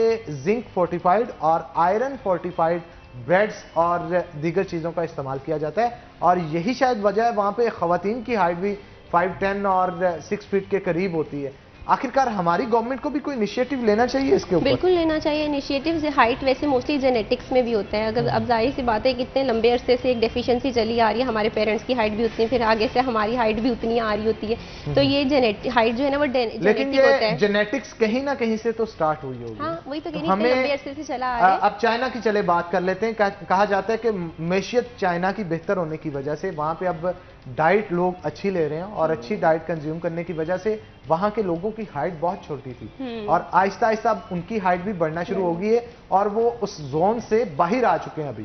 जिंक फोर्टिफाइड और आयरन फोर्टिफाइड ब्रेड्स और दीगर चीज़ों का इस्तेमाल किया जाता है और यही शायद वजह है वहाँ पे ख़वातीन की हाइट भी 5'10" और 6 फीट के करीब होती है। आखिरकार हमारी गवर्नमेंट को भी कोई इनिशिएटिव लेना चाहिए इसके ऊपर? बिल्कुल लेना चाहिए इनिशिएटिव। हाइट वैसे मोस्टली जेनेटिक्स में भी होता है। अगर अब जाहिर सी बात है कि इतने लंबे अरसे से एक डेफिशिएंसी चली आ रही है, हमारे पेरेंट्स की हाइट भी उतनी, फिर आगे से हमारी हाइट भी उतनी आ रही होती है, तो ये हाइट जो है ना वो जेनेटिक होता है। जेनेटिक्स कहीं ना कहीं से तो स्टार्ट हुई होगी। हाँ, वही तो कहीं लंबे अरसे से चला आ रहा है। अब चाइना की चले बात कर लेते हैं। कहा जाता है कि मैशियत चाइना की बेहतर होने की वजह से वहां पे अब डाइट लोग अच्छी ले रहे हैं और अच्छी डाइट कंज्यूम करने की वजह से वहां के लोगों की हाइट बहुत छोटी थी और आहिस्ता आहिस्ता अब उनकी हाइट भी बढ़ना शुरू हो गई है और वो उस जोन से बाहर आ चुके हैं अभी।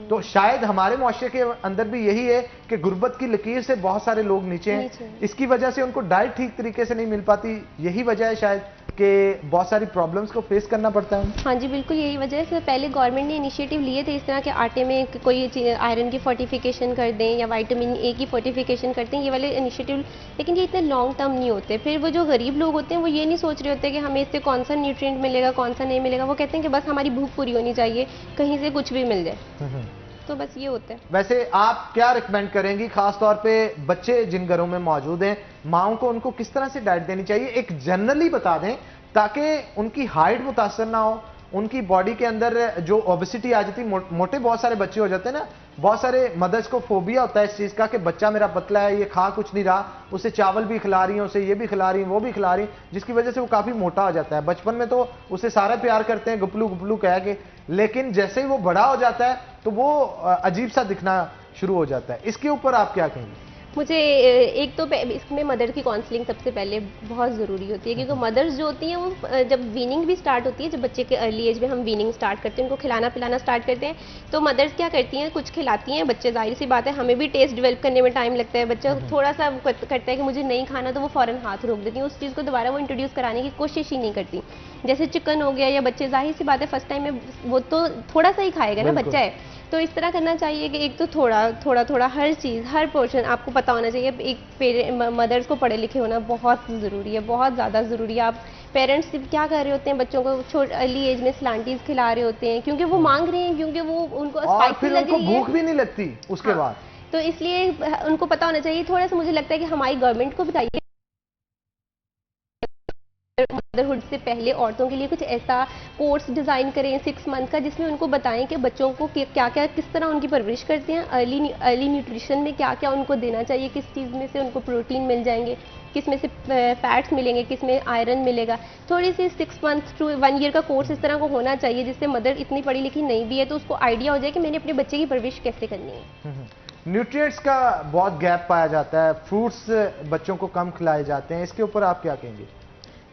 तो शायद हमारे मुआशरे के अंदर भी यही है कि गुर्बत की लकीर से बहुत सारे लोग नीचे हैं, इसकी वजह से उनको डाइट ठीक तरीके से नहीं मिल पाती। यही वजह है शायद कि बहुत सारी प्रॉब्लम्स को फेस करना पड़ता है। हाँ जी, बिल्कुल यही वजह है। पहले गवर्नमेंट ने इनिशिएटिव लिए थे इस तरह के, आटे में कोई आयरन की फोर्टिफिकेशन कर दें या विटामिन ए की फोर्टिफिकेशन करते हैं, ये वाले इनिशिएटिव, लेकिन ये इतने लॉन्ग टर्म नहीं होते। फिर वो जो गरीब लोग होते हैं वो ये नहीं सोच रहे होते कि हमें इससे कौन सा न्यूट्रिएंट मिलेगा कौन सा नहीं मिलेगा, वो कहते हैं कि बस हमारी भूख पूरी होनी चाहिए, कहीं से कुछ भी मिल जाए। तो बस ये होता है। वैसे आप क्या रिकमेंड करेंगी खास तौर पे बच्चे जिन घरों में मौजूद हैं, माओं को उनको किस तरह से डाइट देनी चाहिए? एक जनरली बता दें ताकि उनकी हाइट मुतासर ना हो, उनकी बॉडी के अंदर जो ओबेसिटी आ जाती, मोटे बहुत सारे बच्चे हो जाते हैं ना, बहुत सारे मदर्स को फोबिया होता है इस चीज का कि बच्चा मेरा पतला है, ये खा कुछ नहीं रहा, उसे चावल भी खिला रही है, उसे ये भी खिला रही है, वो भी खिला रही है, जिसकी वजह से वो काफी मोटा हो जाता है। बचपन में तो उसे सारा प्यार करते हैं गुपलू गुपलू कह के, लेकिन जैसे ही वो बड़ा हो जाता है तो वो अजीब सा दिखना शुरू हो जाता है। इसके ऊपर आप क्या कहेंगे? मुझे एक तो इसमें मदर की काउंसलिंग सबसे पहले बहुत ज़रूरी होती है, क्योंकि मदर्स जो होती हैं वो जब वीनिंग भी स्टार्ट होती है, जब बच्चे के अर्ली एज में हम वीनिंग स्टार्ट करते हैं, उनको खिलाना पिलाना स्टार्ट करते हैं, तो मदर्स क्या करती हैं, कुछ खिलाती हैं, बच्चे जाहिर सी बात है हमें भी टेस्ट डेवलप करने में टाइम लगता है, बच्चा थोड़ा सा करता है कि मुझे नहीं खाना तो वो फ़ौरन हाथ रोक देती हैं, उस चीज़ को दोबारा वो इंट्रोड्यूस कराने की कोशिश ही नहीं करती। जैसे चिकन हो गया, या बच्चे जाहिर सी बात है फर्स्ट टाइम में वो तो थोड़ा सा ही खाएगा ना, बच्चा है, तो इस तरह करना चाहिए कि एक तो थोड़ा हर चीज़, हर पोर्शन आपको पता होना चाहिए। एक मदर्स को पढ़े लिखे होना बहुत ज़रूरी है, बहुत ज़्यादा ज़रूरी है। आप पेरेंट्स क्या कर रहे होते हैं, बच्चों को अर्ली एज में स्लांटीज खिला रहे होते हैं, क्योंकि वो मांग रहे हैं, क्योंकि वो उनको स्पाइसी लग रही है, भूख भी नहीं लगती उसके बाद। तो इसलिए उनको पता होना चाहिए। थोड़ा सा मुझे लगता है कि हमारी गवर्नमेंट को बताइए मदरहुड से पहले औरतों के लिए कुछ ऐसा कोर्स डिज़ाइन करें 6 मंथ का, जिसमें उनको बताएं कि बच्चों को क्या क्या, किस तरह उनकी परवरिश करते हैं, अर्ली न्यूट्रिशन में क्या क्या उनको देना चाहिए, किस चीज़ में से उनको प्रोटीन मिल जाएंगे, किस में से फैट्स मिलेंगे, किस में आयरन मिलेगा। थोड़ी सी 6 मंथ टू 1 ईयर का कोर्स इस तरह को होना चाहिए, जिससे मदर इतनी पढ़ी लिखी नहीं भी है तो उसको आइडिया हो जाए कि मैंने अपने बच्चे की परवरिश कैसे करनी है। न्यूट्रिएंट्स का बहुत गैप पाया जाता है, फ्रूट्स बच्चों को कम खिलाए जाते हैं, इसके ऊपर आप क्या कहेंगे?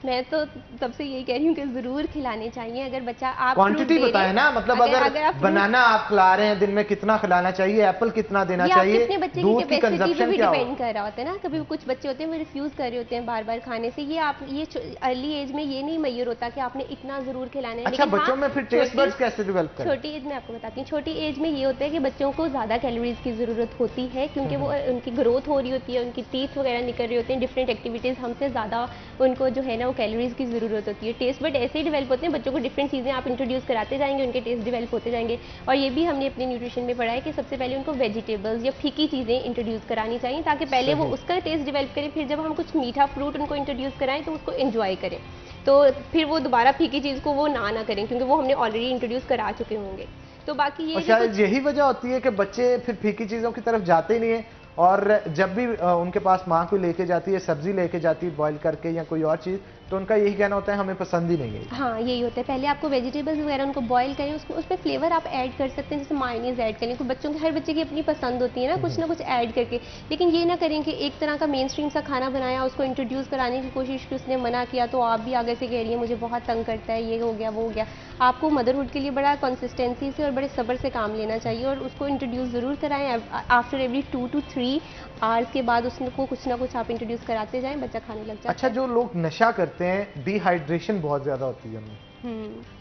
मैं तो तब से यही कह रही हूँ कि जरूर खिलाने चाहिए। अगर बच्चा आप क्वांटिटी बताएं ना, मतलब अगर बनाना आप खिला रहे हैं दिन में कितना खिलाना चाहिए, एप्पल कितना देना चाहिए, दूध की कंजप्शन क्या डिपेंड कर रहा होता है ना। कभी कुछ बच्चे होते हैं वो रिफ्यूज कर रहे होते हैं बार बार खाने से, ये अर्ली एज में ये नहीं मैयर होता कि आपने इतना जरूर खिलाना है। अच्छा, बच्चों में फिर टेस्ट बड्स कैसे डेवलप करें? छोटी एज में आपको बताती हूँ, छोटी एज में ये होता है कि बच्चों को ज्यादा कैलोरीज की जरूरत होती है, क्योंकि वो उनकी ग्रोथ हो रही होती है, उनकी टीथ वगैरह निकल रही होते हैं, डिफरेंट एक्टिविटीज हमसे ज्यादा उनको जो है ना वो कैलोरीज की जरूरत होती है। टेस्ट बट ऐसे ही डेवलप होते हैं, बच्चों को डिफरेंट चीज़ें आप इंट्रोड्यूस कराते जाएंगे, उनके टेस्ट डेवलप होते जाएंगे। और ये भी हमने अपने न्यूट्रिशन में पढ़ा है कि सबसे पहले उनको वेजिटेबल्स या फीकी चीज़ें इंट्रोड्यूस करानी चाहिए, ताकि पहले वो उसका टेस्ट डेवलप करें, फिर जब हम कुछ मीठा फ्रूट उनको इंट्रोड्यूस कराएं तो उसको एंजॉय करें, तो फिर वो दोबारा फीकी चीज़ को वो ना करें, क्योंकि वो हमने ऑलरेडी इंट्रोड्यूस करा चुके होंगे। तो बाकी ये शायद यही वजह होती है कि बच्चे फिर फीकी चीज़ों की तरफ जाते ही नहीं है, और जब भी उनके पास माँ कोई लेके जाती है, सब्जी लेके जाती है बॉईल करके या कोई और चीज़, तो उनका यही कहना होता है हमें पसंद ही नहीं है। हाँ, यही होता है। पहले आपको वेजिटेबल्स वगैरह उनको बॉईल करें, उसमें फ्लेवर आप ऐड कर सकते हैं, जैसे मायोनीज ऐड करें। तो बच्चों की, हर बच्चे की अपनी पसंद होती है ना कुछ ऐड करके। लेकिन ये ना करें कि एक तरह का मेन स्ट्रीम सा खाना बनाया, उसको इंट्रोड्यूस कराने की कोशिश की, उसने मना किया तो आप भी आगे से कह रही है मुझे बहुत तंग करता है, ये हो गया वो हो गया। आपको मदरहुड के लिए बड़ा कंसिस्टेंसी से और बड़े सब्र से काम लेना चाहिए, और उसको इंट्रोड्यूस ज़रूर कराएं। आफ्टर एवरी 2 to 3 आवर्स के बाद उसको कुछ ना कुछ आप इंट्रोड्यूस कराते जाएं, बच्चा खाने लग जाता है। अच्छा, जो लोग नशा करते हैं, डिहाइड्रेशन बहुत ज्यादा होती है उनमें,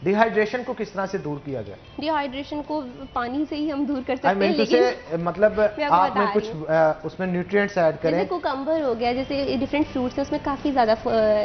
डिहाइड्रेशन को किस तरह से दूर किया जाए? डिहाइड्रेशन को पानी से ही हम दूर कर सकते हैं, लेकिन मतलब आपने कुछ उसमें न्यूट्रिएंट्स ऐड करें। जैसे कोकम्बर हो गया, जैसे डिफरेंट फ्रूट्स हैं, उसमें काफ़ी ज़्यादा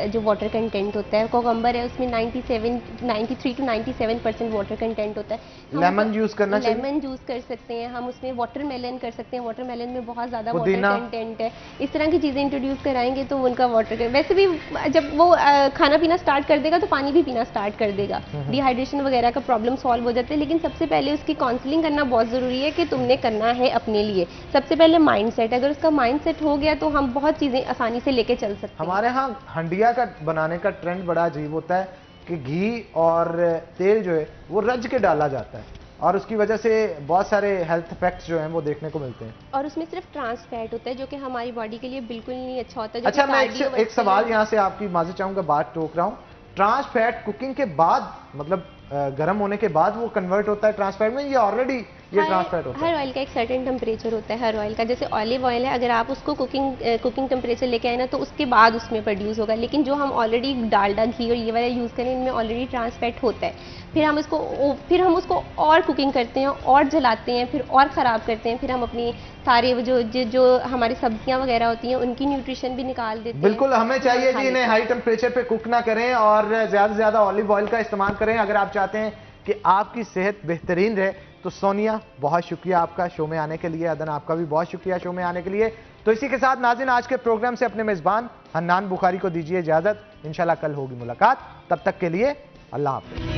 जो वाटर कंटेंट होता है। कोकम्बर है, उसमें 93 to 97% वाटर कंटेंट होता है। लेमन जूस करना चाहिए, लेमन जूस कर सकते हैं हम, उसमें वाटरमेलन कर सकते हैं, वाटरमेलन में बहुत ज़्यादा वाटर कंटेंट है। इस तरह की चीज़ें इंट्रोड्यूस कराएंगे तो उनका वाटर, वैसे भी जब वो खाना पीना स्टार्ट कर देगा तो पानी भी पीना स्टार्ट कर देगा, डिहाइड्रेशन वगैरह का प्रॉब्लम सॉल्व हो जाता है। लेकिन सबसे पहले उसकी काउंसलिंग करना बहुत ज़रूरी है कि तुमने करना है अपने लिए। सबसे पहले माइंडसेट, अगर उसका माइंडसेट हो गया तो हम बहुत चीज़ें आसानी से लेके चल सकते हैं। हमारे यहाँ हंडिया का बनाने का ट्रेंड बड़ा अजीब होता है कि घी और तेल जो है वो रज के डाला जाता है, और उसकी वजह से बहुत सारे हेल्थ इफेक्ट्स जो हैं वो देखने को मिलते हैं, और उसमें सिर्फ ट्रांस फैट होता है जो कि हमारी बॉडी के लिए बिल्कुल नहीं अच्छा होता है। अच्छा, मैं एक सवाल यहाँ से आपकी माजूद चाहूँगा, बात टोक रहा हूँ। ट्रांस फैट कुकिंग के बाद, मतलब गर्म होने के बाद वो कन्वर्ट होता है ट्रांस फैट में, या ऑलरेडी ये ट्रांस फैट होता है? हर ऑयल का एक सर्टेन टेम्परेचर होता है, हर ऑयल का। जैसे ऑलिव ऑयल है, अगर आप उसको कुकिंग टेम्परेचर लेके आए ना तो उसके बाद उसमें प्रोड्यूस होगा। लेकिन जो हम ऑलरेडी डालडा, घी और ये वाला यूज़ करें, इनमें ऑलरेडी ट्रांस फैट होता है। फिर हम उसको और कुकिंग करते हैं, और जलाते हैं, फिर और ख़राब करते हैं, फिर हम अपनी सारे जो हमारी सब्जियां वगैरह होती हैं उनकी न्यूट्रिशन भी निकाल देते हैं। बिल्कुल, हमें चाहिए कि इन्हें हाई टेम्परेचर पे कुक ना करें और ज़्यादा से ज़्यादा ऑलिव ऑयल का इस्तेमाल करें अगर आप चाहते हैं कि आपकी सेहत बेहतरीन रहे। तो सोनिया, बहुत शुक्रिया आपका शो में आने के लिए। अदन, आपका भी बहुत शुक्रिया शो में आने के लिए। तो इसी के साथ नाज़रीन, आज के प्रोग्राम से अपने मेज़बान हन्नान बुखारी को दीजिए इजाज़त। इंशाल्लाह कल होगी मुलाकात, तब तक के लिए अल्लाह हाफ़िज़।